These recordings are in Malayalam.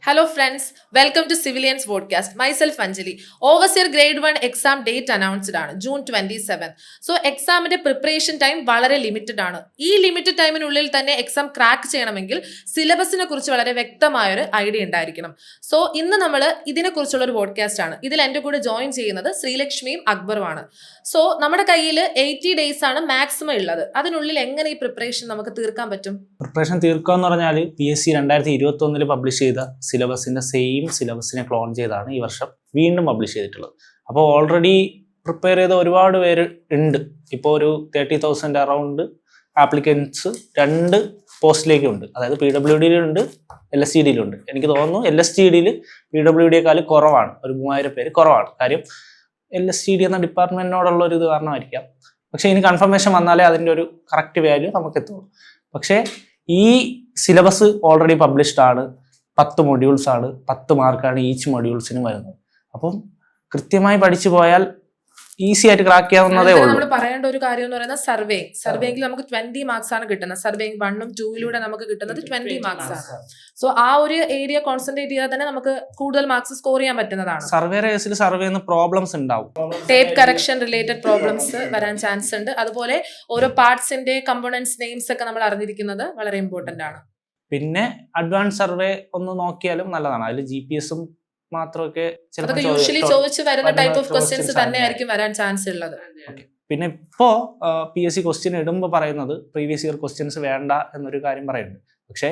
Hello friends, welcome to Civilians Podcast. Myself Anjali. Overseer Grade 1 exam date announced ആണ് June 27. സോ എക്സാമിന്റെ പ്രിപ്പറേഷൻ ടൈം വളരെ ലിമിറ്റഡ് ആണ്. ഈ ലിമിറ്റഡ് ടൈമിനുള്ളിൽ തന്നെ എക്സാം ക്രാക്ക് ചെയ്യണമെങ്കിൽ സിലബസിനെ കുറിച്ച് വളരെ വ്യക്തമായൊരു ഐഡിയ ഉണ്ടായിരിക്കണം. സോ ഇന്ന് നമ്മൾ ഇതിനെക്കുറിച്ചുള്ള ഒരു പോഡ്കാസ്റ്റ് ആണ്. ഇതിൽ എൻ്റെ കൂടെ ജോയിൻ ചെയ്യുന്നത് ശ്രീലക്ഷ്മിയും അക്ബറുമാണ്. സോ നമ്മുടെ കയ്യിൽ 80 days ആണ് മാക്സിമം ഉള്ളത്. അതിനുള്ളിൽ എങ്ങനെ ഈ പ്രിപ്പറേഷൻ നമുക്ക് തീർക്കാൻ പറ്റും? പ്രിപ്പറേഷൻ തീർക്കുക എന്ന് പറഞ്ഞാൽ PSC 2021 പബ്ലിഷ് ചെയ്ത സിലബസിന്റെ സെയിം സിലബസിനെ ക്ലോൺ ചെയ്താണ് ഈ വർഷം വീണ്ടും പബ്ലിഷ് ചെയ്തിട്ടുള്ളത്. അപ്പോൾ ഓൾറെഡി പ്രിപ്പയർ ചെയ്ത ഒരുപാട് പേര് ഉണ്ട്. ഇപ്പോൾ ഒരു 30,000 അറൗണ്ട് ആപ്ലിക്കൻസ് 2 പോസ്റ്റിലേക്കുണ്ട്. അതായത് PWDയിലുണ്ട്, LSTDയിലുണ്ട്. എനിക്ക് തോന്നുന്നു LSTDയിൽ PWDയേക്കാൾ കുറവാണ്, ഒരു 3000 പേര് കുറവാണ്. കാര്യം LSTD എന്ന ഡിപ്പാർട്ട്മെന്റിനോടുള്ള ഒരു ഇത് കാരണമായിരിക്കാം. പക്ഷേ ഇനി കൺഫർമേഷൻ വന്നാലേ അതിൻ്റെ ഒരു കറക്റ്റ് വാല്യൂ നമുക്ക് എത്തുള്ളൂ. പക്ഷേ ഈ സിലബസ് ഓൾറെഡി പബ്ലിഷ്ഡ് ആണ്. 10 മൊഡ്യൂൾസ് ആണ്, 10 മാർക്കാണ് ഈച്ച് മൊഡ്യൂൾസിനും വരുന്നത്. അപ്പം കൃത്യമായി പഠിച്ചു പോയാൽ ഈസി ആയിട്ട് ക്രാക്ക് ചെയ്യാവുന്നതേ ഉള്ളൂ. നമ്മൾ പറയേണ്ട ഒരു കാര്യം എന്ന് പറയുന്നത് സർവേയിൽ നമുക്ക് 20 മാർക്സ് ആണ് കിട്ടുന്നത്. സർവേയിങ് 1ഉം 2യിലൂടെ നമുക്ക് കിട്ടുന്നത് 20 മാർക്സ് ആണ്. സോ ആ ഒരു ഏരിയ കോൺസെൻട്രേറ്റ് ചെയ്താൽ തന്നെ നമുക്ക് കൂടുതൽ മാർക്സ് സ്കോർ ചെയ്യാൻ പറ്റുന്നതാണ്. സർവേന്ന് പ്രോബ്ലംസ് ഉണ്ടാവും. ടേപ്പ് കറക്ഷൻ റിലേറ്റഡ് പ്രോബ്ലംസ് വരാൻ ചാൻസ് ഉണ്ട്. അതുപോലെ ഓരോ പാർട്സിന്റെ കമ്പോണൻസ് നെയിംസ് ഒക്കെ നമ്മൾ അറിഞ്ഞിരിക്കുന്നത് വളരെ ഇമ്പോർട്ടന്റ് ആണ്. പിന്നെ അഡ്വാൻസ് സർവേ ഒന്ന് നോക്കിയാലും നല്ലതാണ്. അതിൽ GPS മാത്രമൊക്കെ യൂഷ്വലി ചോദിച്ചു വരുന്ന ടൈപ്പ് ഓഫ് ക്വസ്റ്റ്യൻസ് തന്നെ ആയിരിക്കും വരാൻ ചാൻസ് ഉള്ളത്. പിന്നെ ഇപ്പോ PSC ക്വസ്റ്റ്യൻ ഇടുമ്പോൾ പറയുന്നത് പ്രീവിയസ് ഇയർ ക്വസ്റ്റ്യൻസ് വേണ്ട എന്നൊരു കാര്യം പറയുന്നുണ്ട്. പക്ഷേ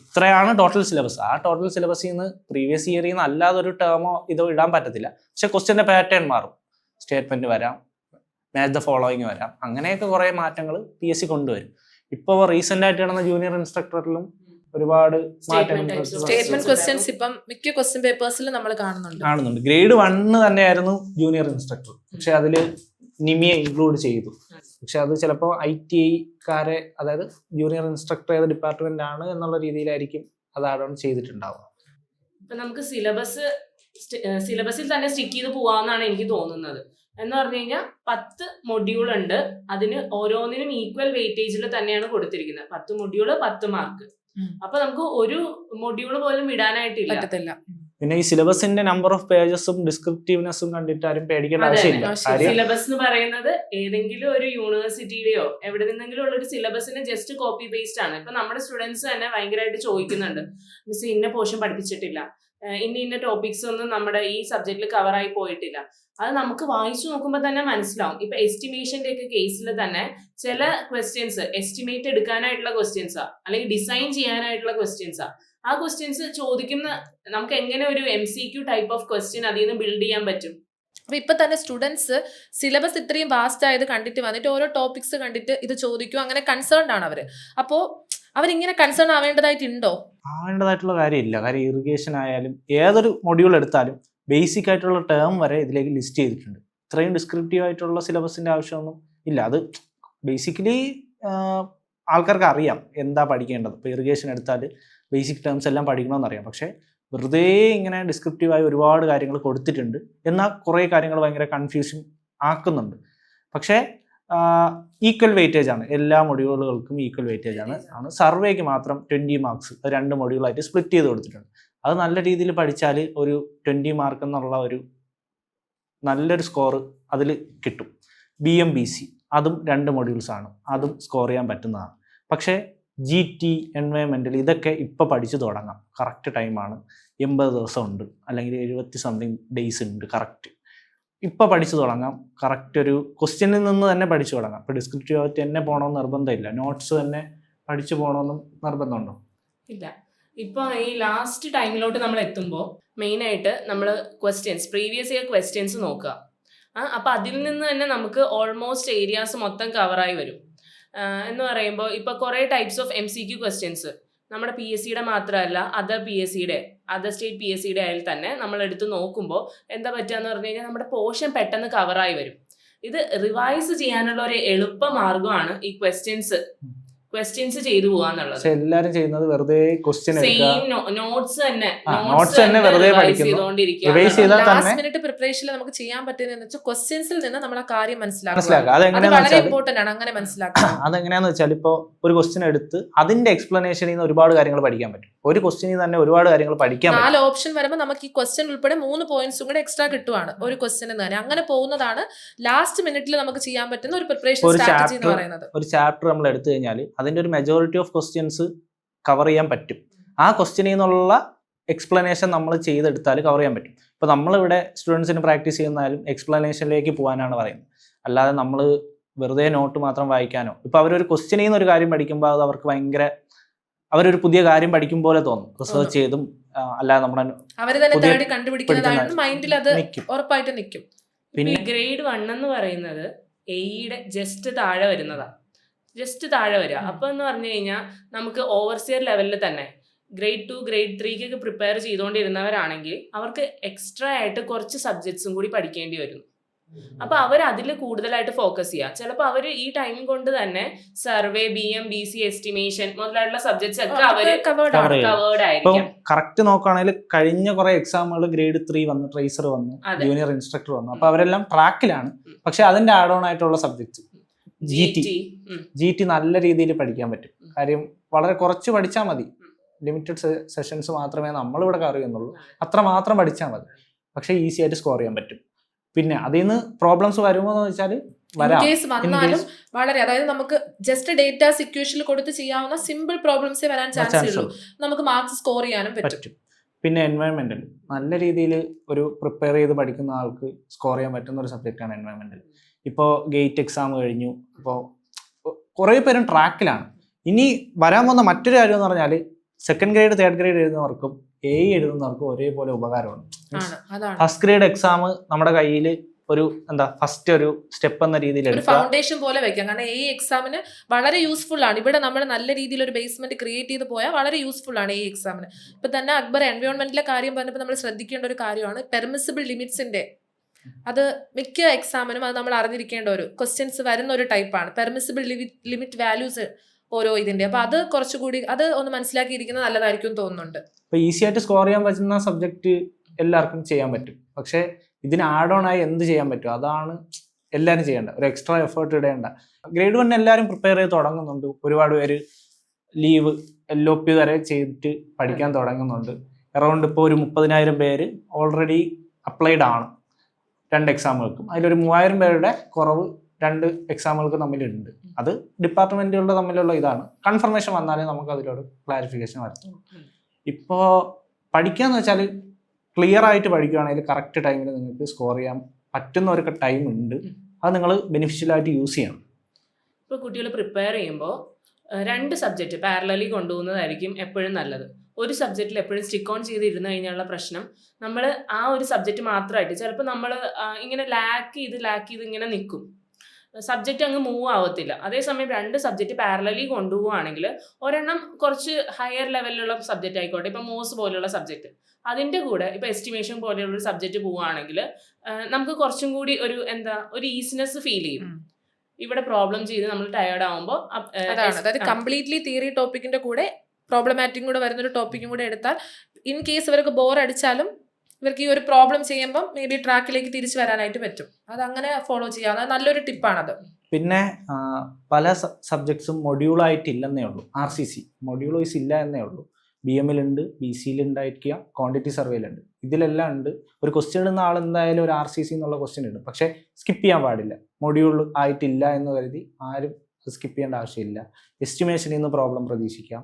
ഇത്രയാണ് ടോട്ടൽ സിലബസ്. ആ ടോട്ടൽ സിലബസിൽ നിന്ന് പ്രീവിയസ് ഇയറിൽ നിന്ന് അല്ലാതെ ഒരു ടേമോ ഇതോ ഇടാൻ പറ്റത്തില്ല. പക്ഷെ ക്വസ്റ്റ്യന്റെ പാറ്റേൺ മാറും. സ്റ്റേറ്റ്മെന്റ് വരാം, മാച്ച് ദ ഫോളോയിങ് വരാം. അങ്ങനെയൊക്കെ കുറെ മാറ്റങ്ങൾ PSC കൊണ്ടുവരും. ഇപ്പോൾ റീസെന്റ് ആയിട്ട് നടന്ന ജൂനിയർ ഇൻസ്ട്രക്ടറിലും ഒരുപാട് സ്റ്റേറ്റ്മെന്റ് ക്വസ്റ്റ്യൻസ് ഇപ്പം മിക്ക ക്വസ്റ്റ്യൻ പേപ്പേഴ്സിലും നമ്മൾ കാണുന്നുണ്ട്. ഗ്രേഡ് 1 തന്നെയായിരുന്നു ജൂനിയർ ഇൻസ്ട്രക്ടർ. പക്ഷെ അതിൽ നിമിയെ ഇൻക്ലൂഡ് ചെയ്തു. പക്ഷെ അത് ചിലപ്പോൾ ITI-കാരെ, അതായത് ജൂനിയർ ഇൻസ്ട്രക്ടർ ഏത് ഡിപ്പാർട്ട്മെന്റ് ആണ് എന്നുള്ള രീതിയിലായിരിക്കും അത് ആഡ് ഓൺ ചെയ്തിട്ടുണ്ടാവുക. ഇപ്പൊ നമുക്ക് സിലബസിൽ തന്നെ സ്റ്റിക്ക് ചെയ്ത് പോവാന്നാണ് എനിക്ക് തോന്നുന്നത്. എന്ന് പറഞ്ഞു കഴിഞ്ഞാൽ 10 മൊഡ്യൂൾ ഉണ്ട്. അതിന് ഓരോന്നിനും ഈക്വൽ വെയിറ്റേജിൽ തന്നെയാണ് കൊടുത്തിരിക്കുന്നത്. 10 മൊഡ്യൂള് 10 മാർക്ക്. അപ്പൊ നമുക്ക് ഒരു മൊഡ്യൂൾ പോലും വിടാനായിട്ടില്ല. പിന്നെ ഈ സിലബസിന്റെ നമ്പർ ഓഫ് പേജസും ഡിസ്ക്രിപ്റ്റീവ്നെസ്സും കണ്ടിട്ടാരും പേടിക്കേണ്ട ആവശ്യമില്ല. സിലബസ് എന്ന് പറയുന്നത് ഏതെങ്കിലും ഒരു യൂണിവേഴ്സിറ്റിയുടെയോ എവിടെ നിന്നെങ്കിലും ഉള്ള ഒരു സിലബസിന് ജസ്റ്റ് കോപ്പി പേസ്റ്റ് ആണ്. ഇപ്പൊ നമ്മുടെ സ്റ്റുഡൻസ് തന്നെ ഭയങ്കരമായിട്ട് ചോദിക്കുന്നുണ്ട്, മിസ് ഇന്ന പോർഷൻ പഠിപ്പിച്ചിട്ടില്ല, ഇന്ന ടോപ്പിക്സ് ഒന്നും നമ്മുടെ ഈ സബ്ജക്റ്റിൽ കവറായി പോയിട്ടില്ല. അത് നമുക്ക് വായിച്ചു നോക്കുമ്പോൾ തന്നെ മനസ്സിലാവും. ഇപ്പൊ എസ്റ്റിമേഷന്റെ ഒക്കെ കേസിൽ തന്നെ ചില ക്വസ്റ്റ്യൻസ് എസ്റ്റിമേറ്റ് എടുക്കാനായിട്ടുള്ള ക്വസ്റ്റ്യൻസാ, അല്ലെങ്കിൽ ഡിസൈൻ ചെയ്യാനായിട്ടുള്ള ക്വസ്റ്റ്യൻസാ. ആ ക്വസ്റ്റ്യൻസ് ചോദിക്കുന്ന നമുക്ക് എങ്ങനെ ഒരു MCQ ടൈപ്പ് ഓഫ് ക്വസ്റ്റ്യൻ അതിൽ നിന്ന് ബിൽഡ് ചെയ്യാൻ പറ്റും? അപ്പൊ ഇപ്പൊ തന്നെ സ്റ്റുഡൻസ് സിലബസ് ഇത്രയും വാസ്റ്റ് ആയത് കണ്ടിട്ട് വന്നിട്ട് ഓരോ ടോപ്പിക്സ് കണ്ടിട്ട് ഇത് ചോദിക്കും, അങ്ങനെ കൺസേൺഡ് ആണ് അവര്. അപ്പോ അവരിങ്ങനെ കൺസേൺ ആവേണ്ടതായിട്ടുള്ള കാര്യമില്ല. കാര്യം ഇറിഗേഷൻ ആയാലും ഏതൊരു മൊഡ്യൂൾ എടുത്താലും ബേസിക് ആയിട്ടുള്ള ടേം വരെ ഇതിലേക്ക് ലിസ്റ്റ് ചെയ്തിട്ടുണ്ട്. ഇത്രയും ഡിസ്ക്രിപ്റ്റീവ് ആയിട്ടുള്ള സിലബസിന്റെ ആവശ്യമൊന്നും ഇല്ല. അത് ബേസിക്കലി ആൾക്കാർക്ക് അറിയാം എന്താ പഠിക്കേണ്ടത്. ഇപ്പോൾ ഇറിഗേഷൻ എടുത്താൽ ബേസിക് ടേംസ് എല്ലാം പഠിക്കണമെന്ന് അറിയാം. പക്ഷേ വെറുതെ ഇങ്ങനെ ഡിസ്ക്രിപ്റ്റീവായി ഒരുപാട് കാര്യങ്ങൾ കൊടുത്തിട്ടുണ്ട്. എന്നാൽ കുറേ കാര്യങ്ങൾ ഭയങ്കര കൺഫ്യൂഷൻ ആക്കുന്നുണ്ട്. പക്ഷേ ഈക്വൽ വെയിറ്റേജ് ആണ്, എല്ലാ മൊഡ്യൂളുകൾക്കും ഈക്വൽ വെയിറ്റേജ് ആണ്. സർവേക്ക് മാത്രം 20 മാർക്സ് 2 മൊഡ്യൂളായിട്ട് സ്പ്ലിറ്റ് ചെയ്ത് കൊടുത്തിട്ടുണ്ട്. അത് നല്ല രീതിയിൽ പഠിച്ചാൽ ഒരു 20 മാർക്ക് എന്നുള്ള ഒരു നല്ലൊരു സ്കോർ അതിൽ കിട്ടും. BMBC അതും 2 മൊഡ്യൂൾസ് ആണ്, അതും സ്കോർ ചെയ്യാൻ പറ്റുന്നതാണ്. പക്ഷേ GT, എൻവയോൺമെന്റൽ ഇതൊക്കെ ഇപ്പോൾ പഠിച്ചു തുടങ്ങാം. കറക്റ്റ് ടൈമാണ്. 80 ദിവസം ഉണ്ട്, അല്ലെങ്കിൽ 70-something ഡേയ്സ് ഉണ്ട്. കറക്റ്റ് ഇപ്പോൾ പഠിച്ചു തുടങ്ങാം. കറക്റ്റ് ഒരു ക്വസ്റ്റ്യനിൽ നിന്ന് തന്നെ പഠിച്ചു തുടങ്ങാം. ഇപ്പോൾ ഡിസ്ക്രിപ്റ്റീവ് ആയിട്ട് തന്നെ പോകണമെന്ന് നിർബന്ധമില്ല. നോട്ട്സ് തന്നെ പഠിച്ചു പോകണമെന്നും നിർബന്ധമുണ്ടോ? ഇല്ല. ഇപ്പൊ ഈ ലാസ്റ്റ് ടൈമിലോട്ട് നമ്മൾ എത്തുമ്പോൾ മെയിനായിട്ട് നമ്മൾ പ്രീവിയസ് ഇയർ ക്വസ്റ്റ്യൻസ് നോക്കുക. അപ്പൊ അതിൽ നിന്ന് തന്നെ നമുക്ക് ഓൾമോസ്റ്റ് ഏരിയാസ് മൊത്തം കവറായി വരും. എന്ന് പറയുമ്പോൾ ഇപ്പൊ കുറെ ടൈപ്സ് ഓഫ് MCQ ക്വസ്റ്റ്യൻസ് നമ്മുടെ PSCയുടെ മാത്രമല്ല, അതർ സ്റ്റേറ്റ് PSCയുടെ ആയാലും തന്നെ നമ്മൾ എടുത്ത് നോക്കുമ്പോൾ എന്താ പറ്റുകയെന്ന് പറഞ്ഞു കഴിഞ്ഞാൽ നമ്മുടെ പോർഷൻ പെട്ടെന്ന് കവറായി വരും. ഇത് റിവൈസ് ചെയ്യാനുള്ള ഒരു എളുപ്പ മാർഗമാണ് ഈ ക്വസ്റ്റ്യൻസ് ചെയ്തു പോവാന്നുള്ളത്. എല്ലാരും ചെയ്യുന്നത് വെറുതെ നോട്ട്സ് തന്നെ വെറുതെ ലാസ്റ്റ് മിനിറ്റ് പ്രിപ്പറേഷനിൽ നമുക്ക് ചെയ്യാൻ പറ്റുന്നതെന്ന് വെച്ചാൽ ക്വസ്റ്റ്യൻസിൽ നിന്ന് നമ്മൾ ആ കാര്യം മനസ്സിലാക്കുക. വളരെ ഇമ്പോർട്ടന്റ് ആണ് അങ്ങനെ മനസ്സിലാക്കുക. അതെങ്ങനെയാന്ന് വെച്ചാൽ ഇപ്പോൾ ഒരു ക്വസ്റ്റ്യൻ എടുത്ത് അതിന്റെ എക്സ്പ്ലനേഷനിൽ നിന്ന് ഒരുപാട് കാര്യങ്ങൾ പഠിക്കാൻ പറ്റും. ഒരു ക്വസ്റ്റ്യനിൽ തന്നെ ഒരുപാട് കാര്യങ്ങൾ പഠിക്കാൻ പറ്റും. 4 ഓപ്ഷൻ വരുമ്പോൾ നമുക്ക് ഈ ക്വസ്റ്റ്യൻ ഉൾപ്പെടെ 3 പോയിന്റ്സും കൂടെ എക്സ്ട്രാ കിട്ടുവാണ് ഒരു ക്വസ്റ്റ്യൻ തന്നെ. അങ്ങനെ പോകുന്നതാണ് ലാസ്റ്റ് മിനിറ്റിൽ നമുക്ക് ചെയ്യാൻ പറ്റുന്ന ഒരു പ്രിപ്പറേഷൻ ഒരു സ്ട്രാറ്റജി എന്ന് പറയുന്നത്. ഒരു ചാപ്റ്റർ നമ്മൾ എടുത്തു കഴിഞ്ഞാൽ അതിന്റെ ഒരു മെജോറിറ്റി ഓഫ് ക്വസ്റ്റ്യൻസ് കവർ ചെയ്യാൻ പറ്റും. ആ ക്വസ്റ്റ്യനിൽ നിന്നുള്ള എക്സ്പ്ലനേഷൻ നമ്മൾ ചെയ്തെടുത്താൽ കവർ ചെയ്യാൻ പറ്റും. ഇപ്പോൾ നമ്മളിവിടെ സ്റ്റുഡൻസിന് പ്രാക്ടീസ് ചെയ്യുന്നാലും എക്സ്പ്ലനേഷനിലേക്ക് പോകാനാണ് പറയുന്നത്. അല്ലാതെ നമ്മൾ വെറുതെ നോട്ട് മാത്രം വായിക്കാനോ, ഇപ്പോൾ അവരൊരു ക്വസ്റ്റ്യനിൽ നിന്ന് ഒരു കാര്യം പഠിക്കുമ്പോൾ അത് അവർക്ക് ഭയങ്കര അവരൊരു പുതിയ കാര്യം പഠിക്കും പോലെ തോന്നും. റിസർച്ച് ചെയ്തും അല്ലാതെ നമ്മുടെ അവര് തന്നെ തേടി കണ്ടുപിടിക്കുന്നതായിട്ട് മൈൻഡിൽ അത് ഉറപ്പായിട്ട് നിൽക്കും. പിന്നെ ഗ്രേഡ് 1 എന്ന് പറയുന്നത് എയുടെ ജസ്റ്റ് താഴെ വരുന്നതാ, ജസ്റ്റ് താഴെ വരിക. അപ്പൊ എന്ന് പറഞ്ഞു കഴിഞ്ഞാൽ നമുക്ക് ഓവർസിയർ ലെവലിൽ തന്നെ ഗ്രേഡ് 2 ഗ്രേഡ് 3 പ്രിപ്പയർ ചെയ്തുകൊണ്ടിരുന്നവരാണെങ്കിൽ അവർക്ക് എക്സ്ട്രാ ആയിട്ട് കുറച്ച് സബ്ജക്ട്സും കൂടി പഠിക്കേണ്ടി വരുന്നു. അപ്പൊ അവർ അതിൽ കൂടുതലായിട്ട് ഫോക്കസ് ചെയ്യുക. ചിലപ്പോൾ അവർ ഈ ടൈം കൊണ്ട് തന്നെ സർവേ, BM, BC, എസ്റ്റിമേഷൻ മുതലായിട്ടുള്ള സബ്ജക്ട്സ് ഒക്കെ അവർ കവേർഡ് ആയിരിക്കും. കറക്റ്റ് നോക്കുകയാണെങ്കിൽ കഴിഞ്ഞ കുറെ എക്സാമുകൾ ഗ്രേഡ് 3 വന്നു, ട്രേസർ വന്നു, ജൂനിയർ ഇൻസ്ട്രക്ടർ വന്നു. അപ്പൊ അവരെല്ലാം ട്രാക്കിലാണ്. പക്ഷെ അതിന്റെ ആഡ് ഓൺ ആയിട്ടുള്ള സബ്ജക്ട്സ് GT നല്ല രീതിയിൽ പഠിക്കാൻ പറ്റും. കാര്യം വളരെ കുറച്ച് പഠിച്ചാൽ മതി. ലിമിറ്റഡ് സെഷൻസ് മാത്രമേ നമ്മളിവിടെ കവർ ചെയ്യുന്നുള്ളൂ. അത്ര മാത്രം പഠിച്ചാൽ മതി. പക്ഷെ ഈസി ആയിട്ട് സ്കോർ ചെയ്യാൻ പറ്റും. പിന്നെ അതിൽ നിന്ന് പ്രോബ്ലംസ് വരുമോ എന്ന് വെച്ചാൽ വന്നാലും വളരെ, അതായത് നമുക്ക് ജസ്റ്റ് ഡേറ്റാസ് ഇക്വേഷനിൽ കൊടുത്ത് ചെയ്യാവുന്ന സിമ്പിൾ പ്രോബ്ലംസേ വരാൻ ചാൻസ് ഉള്ളൂ. നമുക്ക് മാർക്സ് സ്കോർ ചെയ്യാനും പറ്റും. പിന്നെ എൻവയോൺമെന്റൽ നല്ല രീതിയിൽ ഒരു പ്രിപ്പയർ ചെയ്ത് പഠിക്കുന്ന ആൾക്ക് സ്കോർ ചെയ്യാൻ പറ്റുന്ന ഒരു സബ്ജക്റ്റാണ് എൻവയോൺമെന്റൽ. ഇപ്പോൾ ഗേറ്റ് എക്സാം കഴിഞ്ഞു. അപ്പോൾ കുറേ പേരും ട്രാക്കിലാണ്. ഇനി വരാൻ പോകുന്ന മറ്റൊരു കാര്യം എന്ന് പറഞ്ഞാൽ സെക്കൻഡ് ഗ്രേഡ്, തേർഡ് ഗ്രേഡ് എഴുതുന്നവർക്കും എഴുതുന്നവർക്കും ഒരേപോലെ ഉപകാരമാണ്. ഫസ്റ്റ് ഗ്രേഡ് എക്സാം നമ്മുടെ കയ്യിൽ ഒരു ഫസ്റ്റ് ഒരു സ്റ്റെപ്പ് എന്ന രീതിയിൽ ഫൗണ്ടേഷൻ പോലെ വെക്കാം. കാരണം ഈ എക്സാമിന് വളരെ യൂസ്ഫുൾ ആണ്. ഇവിടെ നമ്മൾ നല്ല രീതിയിൽ ഒരു ബേസ്മെന്റ് ക്രിയേറ്റ് ചെയ്ത് പോയാൽ വളരെ യൂസ്ഫുൾ ആണ് ഈ എക്സാമിന്. ഇപ്പൊ തന്നെ അക്ബർ എൻവയോൺമെന്റിലെ കാര്യം പറഞ്ഞപ്പോൾ നമ്മൾ ശ്രദ്ധിക്കേണ്ട ഒരു കാര്യമാണ് പെർമിസിബിൾ ലിമിറ്റ്സിന്റെ. അത് മിക്ക എക്സാമിനും അത് നമ്മൾ അറിഞ്ഞിരിക്കേണ്ട ഒരു ക്വസ്റ്റ്യൻസ് വരുന്ന ഒരു ടൈപ്പാണ് പെർമിസിബിൾ ലിമിറ്റ് വാല്യൂസ് ഓരോ ഇതിന്റെ. അപ്പൊ അത് കുറച്ചുകൂടി അത് ഒന്ന് മനസ്സിലാക്കിയിരിക്കുന്നത് നല്ലതായിരിക്കും തോന്നുന്നുണ്ട്. ഇപ്പൊ ഈസി ആയിട്ട് സ്കോർ ചെയ്യാൻ പറ്റുന്ന സബ്ജക്ട് എല്ലാവർക്കും ചെയ്യാൻ പറ്റും. പക്ഷെ ഇതിന് ആഡ് ഓൺ ആയി എന്ത് ചെയ്യാൻ പറ്റും അതാണ് എല്ലാവരും ചെയ്യേണ്ട. ഒരു എക്സ്ട്രാ എഫേർട്ട് ഇടേണ്ട. ഗ്രേഡ് 1 എല്ലാവരും പ്രിപ്പയർ ചെയ്ത് തുടങ്ങുന്നുണ്ട്. ഒരുപാട് പേര് ലീവ് LOP വരെ ചെയ്തിട്ട് പഠിക്കാൻ തുടങ്ങുന്നുണ്ട്. അറൗണ്ട് ഇപ്പോൾ ഒരു 30,000 പേര് ഓൾറെഡി അപ്ലൈഡ് ആണ് 2 എക്സാമുകൾക്കും. അതിലൊരു 3,000 പേരുടെ കുറവ് 2 എക്സാമുകൾക്ക് തമ്മിലുണ്ട്. അത് ഡിപ്പാർട്ട്മെന്റുകളുടെ തമ്മിലുള്ള ഇതാണ്. കൺഫർമേഷൻ വന്നാലേ നമുക്ക് അതിലൊരു ക്ലാരിഫിക്കേഷൻ വരും. ഇപ്പോൾ പഠിക്കാന്ന് വെച്ചാൽ ക്ലിയർ ആയിട്ട് പഠിക്കുകയാണെങ്കിൽ കറക്റ്റ് ടൈമിൽ നിങ്ങൾക്ക് സ്കോർ ചെയ്യാൻ പറ്റുന്ന ഒരു ടൈം ഉണ്ട്. അത് നിങ്ങൾ ബെനിഫിഷ്യലായിട്ട് യൂസ് ചെയ്യണം. ഇപ്പോൾ കുട്ടികൾ പ്രിപ്പയർ ചെയ്യുമ്പോൾ 2 സബ്ജക്റ്റ് പാരലലി കൊണ്ടുപോകുന്നതായിരിക്കും എപ്പോഴും നല്ലത്. ഒരു സബ്ജക്റ്റിൽ എപ്പോഴും സ്റ്റിക്ക് ഓൺ ചെയ്തിരുന്നു കഴിഞ്ഞുള്ള പ്രശ്നം നമ്മൾ ആ ഒരു സബ്ജക്റ്റ് മാത്രമായിട്ട് ചിലപ്പോൾ നമ്മൾ ഇങ്ങനെ ലാക്ക് ചെയ്ത് ഇങ്ങനെ നിൽക്കും. സബ്ജക്റ്റ് അങ്ങ് മൂവ് ആവത്തില്ല. അതേസമയം 2 സബ്ജക്റ്റ് പാരലലി കൊണ്ടുപോവുകയാണെങ്കിൽ ഒരെണ്ണം കുറച്ച് ഹയർ ലെവലിലുള്ള സബ്ജക്റ്റ് ആയിക്കോട്ടെ, ഇപ്പം മോസ് പോലെയുള്ള സബ്ജക്റ്റ്, അതിൻ്റെ കൂടെ ഇപ്പം എസ്റ്റിമേഷൻ പോലെയുള്ള ഒരു സബ്ജക്റ്റ് പോവുകയാണെങ്കിൽ നമുക്ക് കുറച്ചും കൂടി ഒരു ഈസിനെസ് ഫീൽ ചെയ്യും. ഇവിടെ പ്രോബ്ലം ചെയ്ത് നമ്മൾ ടയേർഡ് ആവുമ്പോൾ അതായത് കംപ്ലീറ്റ്ലി തിയറി ടോപ്പിക്കിന്റെ കൂടെ പ്രോബ്ലമാറ്റിക് കൂടെ വരുന്നൊരു ടോപ്പിക്കും കൂടെ എടുത്താൽ ഇൻ കേസ് ഇവർക്ക് ബോർ അടിച്ചാലും ഇവർക്ക് ഈ ഒരു പ്രോബ്ലം ചെയ്യുമ്പോൾ മേ ബി ട്രാക്കിലേക്ക് തിരിച്ചു വരാനായിട്ട് പറ്റും. അത് അങ്ങനെ ഫോളോ ചെയ്യാം. അത് നല്ലൊരു ടിപ്പാണത്. പിന്നെ പല സബ്ജക്ട്സും മൊഡ്യൂളായിട്ടില്ലെന്നേ ഉള്ളൂ. RCC മൊഡ്യൂൾ വൈസ് ഇല്ല എന്നേ ഉള്ളൂ. BM-ലുണ്ട്, BC-ലുണ്ടായിരിക്കുക, ക്വാണ്ടിറ്റി സർവേയിലുണ്ട്. ഇതിലെല്ലാം ഉണ്ട്. ഒരു ക്വസ്റ്റ്യൻ ഇടുന്ന ആൾ എന്തായാലും ഒരു RCC എന്നുള്ള ക്വസ്റ്റ്യൻ ഇടും. പക്ഷേ സ്കിപ്പ് ചെയ്യാൻ പാടില്ല. മൊഡ്യൂൾ ആയിട്ടില്ല എന്ന് കരുതി ആരും സ്കിപ്പ് ചെയ്യേണ്ട ആവശ്യമില്ല. എസ്റ്റിമേഷനിൽ നിന്ന് പ്രോബ്ലം പ്രതീക്ഷിക്കാം,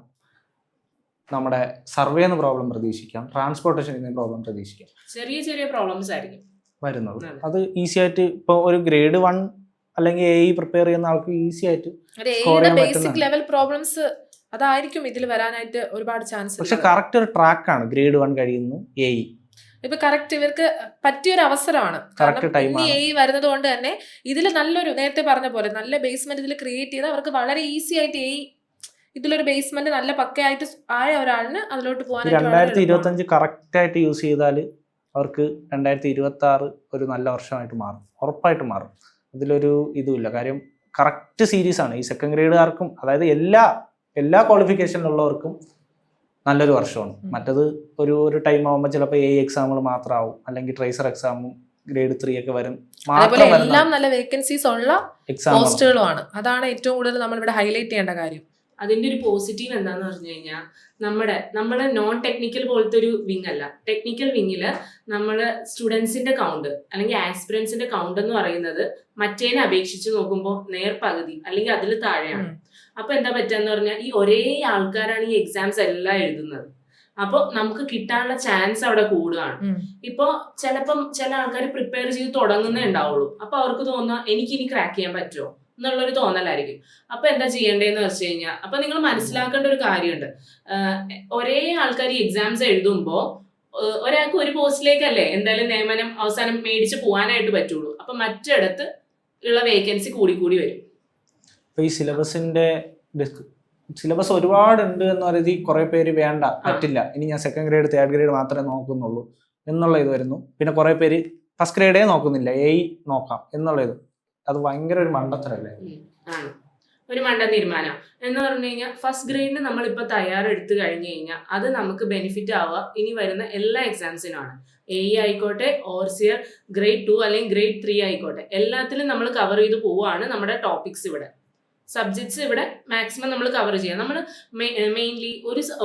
നമ്മുടെ സർവേന്ന് പ്രോബ്ലം പ്രതീക്ഷിക്കാം, ട്രാൻസ്പോർട്ടേഷനിൽ നിന്ന് പ്രോബ്ലം പ്രതീക്ഷിക്കാം. ചെറിയ പ്രോബ്ലംസ് ആയിരിക്കും വരുന്നത്. അത് ഈസി ആയിട്ട് ഇപ്പോൾ ഒരു ഗ്രേഡ് 1 അല്ലെങ്കിൽ AE പ്രിപ്പയർ ചെയ്യുന്ന ആൾക്ക് ഈസി ആയിട്ട് ബേസിക് ലെവൽ പ്രോബ്ലംസ് അതായിരിക്കും ഇതിൽ വരാനായിട്ട് ഒരുപാട് ചാൻസ്. പക്ഷെ കറക്റ്റ് ഒരു ട്രാക്കാണ് ഗ്രേഡ് 1 കഴിയുന്നു AE. ഇപ്പൊ കറക്റ്റ് ഇവർക്ക് പറ്റിയൊരു അവസരമാണ്. AE വരുന്നത് കൊണ്ട് തന്നെ ഇതിൽ നല്ലൊരു നേരത്തെ പറഞ്ഞ പോലെ നല്ല ബേസ്മെന്റ് ഇതിൽ ക്രിയേറ്റ് ചെയ്ത് അവർക്ക് വളരെ ഈസി ആയിട്ട് AE ഇതിലൊരു ബേസ്മെന്റ് നല്ല പക്കയായിട്ട് ആയ ഒരാളിന് അതിലോട്ട് പോകാനായിട്ട് 2025 കറക്റ്റ് ആയിട്ട് യൂസ് ചെയ്താൽ അവർക്ക് 2026 ഒരു നല്ല വർഷമായിട്ട് മാറും, ഉറപ്പായിട്ട് മാറും. അതിലൊരു ഇതുമില്ല. കാര്യം കറക്റ്റ് സീരീസ് ആണ്. ഈ സെക്കൻഡ് ഗ്രേഡുകാർക്കും അതായത് എല്ലാ ക്വാളിഫിക്കേഷനിലുള്ളവർക്കും നല്ലൊരു വർഷമാണ്. മറ്റത് ഒരു ടൈം ആകുമ്പോൾ ചിലപ്പോൾ AE എക്സാമുകൾ മാത്രമാവും, അല്ലെങ്കിൽ ട്രേസർ എക്സാമും ഗ്രേഡ് 3 ഒക്കെ വരും. എല്ലാം നല്ല വേക്കൻസീസ് ഉള്ള പോസ്റ്റുകളുമാണ്. അതാണ് ഏറ്റവും കൂടുതൽ നമ്മൾ ഇവിടെ ഹൈലൈറ്റ് ചെയ്യേണ്ട കാര്യം. അതിന്റെ ഒരു പോസിറ്റീവ് എന്താന്ന് പറഞ്ഞു കഴിഞ്ഞാൽ നമ്മുടെ നോൺ ടെക്നിക്കൽ പോലത്തെ ഒരു വിങ് അല്ല. ടെക്നിക്കൽ വിങ്ങില് നമ്മള് സ്റ്റുഡൻസിന്റെ കൗണ്ട് അല്ലെങ്കിൽ ആസ്പിറൻസിന്റെ കൗണ്ട് എന്ന് പറയുന്നത് മറ്റേനെ അപേക്ഷിച്ച് നോക്കുമ്പോൾ നേർപകുതി അല്ലെങ്കിൽ അതിൽ താഴെയാണ്. അപ്പൊ എന്താ പറ്റാന്ന് പറഞ്ഞാൽ ഈ ഒരേ ആൾക്കാരാണ് ഈ എക്സാംസ് എല്ലാം എഴുതുന്നത്. അപ്പൊ നമുക്ക് കിട്ടാനുള്ള ചാൻസ് അവിടെ കൂടുകയാണ്. ഇപ്പൊ ചിലപ്പം ചില ആൾക്കാർ പ്രിപ്പയർ ചെയ്ത് തുടങ്ങുന്നേ ഉണ്ടാവുള്ളൂ. അപ്പൊ അവർക്ക് തോന്നുക എനിക്കിനി ക്രാക്ക് ചെയ്യാൻ പറ്റുമോ എന്നുള്ളൊരു തോന്നലായിരിക്കും. അപ്പൊ എന്താ ചെയ്യേണ്ടതെന്ന് വെച്ച് കഴിഞ്ഞാൽ, അപ്പൊ നിങ്ങൾ മനസ്സിലാക്കേണ്ട ഒരു കാര്യമുണ്ട്. ഒരേ ആൾക്കാർ ഈ എക്സാംസ് എഴുതുമ്പോ ഒരാൾക്ക് ഒരു പോസ്റ്റിലേക്കല്ലേ എന്തായാലും നിയമനം അവസാനം മേടിച്ച് പോകാനായിട്ട് പറ്റുള്ളൂ. അപ്പൊ മറ്റിടത്ത് ഉള്ള വേക്കൻസി കൂടി വരും. ഇപ്പൊ ഈ സിലബസ് ഒരുപാടുണ്ട് എന്ന് പറയുന്നത് കുറെ പേര് വേണ്ട, പറ്റില്ല, ഇനി ഞാൻ സെക്കൻഡ് ഗ്രേഡ് തേർഡ് ഗ്രേഡ് മാത്രമേ നോക്കുന്നുള്ളൂ എന്നുള്ള ഇത് വരുന്നു. പിന്നെ കുറെ പേര് ഫസ്റ്റ് ഗ്രേഡേ നോക്കുന്നില്ല, നോക്കാം എന്നുള്ള ഇത്. അത് ഭയങ്കര ഒരു മണ്ടത്തരല്ലേ? ആണ്, ഒരു മണ്ട തീരുമാനം എന്ന് പറഞ്ഞു കഴിഞ്ഞാൽ ഫസ്റ്റ് ഗ്രേഡിന് നമ്മളിപ്പോൾ തയ്യാറെടുത്ത് കഴിഞ്ഞു കഴിഞ്ഞാൽ അത് നമുക്ക് ബെനിഫിറ്റ് ആവുക ഇനി വരുന്ന എല്ലാ എക്സാംസിനുമാണ്. ആയിക്കോട്ടെ, ഓവർസിയർ, ഗ്രേഡ് 2 അല്ലെങ്കിൽ ഗ്രേഡ് 3 ആയിക്കോട്ടെ, എല്ലാത്തിലും നമ്മൾ കവർ ചെയ്ത് പോവുകയാണ്. നമ്മുടെ ടോപ്പിക്സ് ഇവിടെ, സബ്ജക്ട്സ് ഇവിടെ മാക്സിമം നമ്മൾ കവർ ചെയ്യാം. നമ്മൾ മെയിൻലി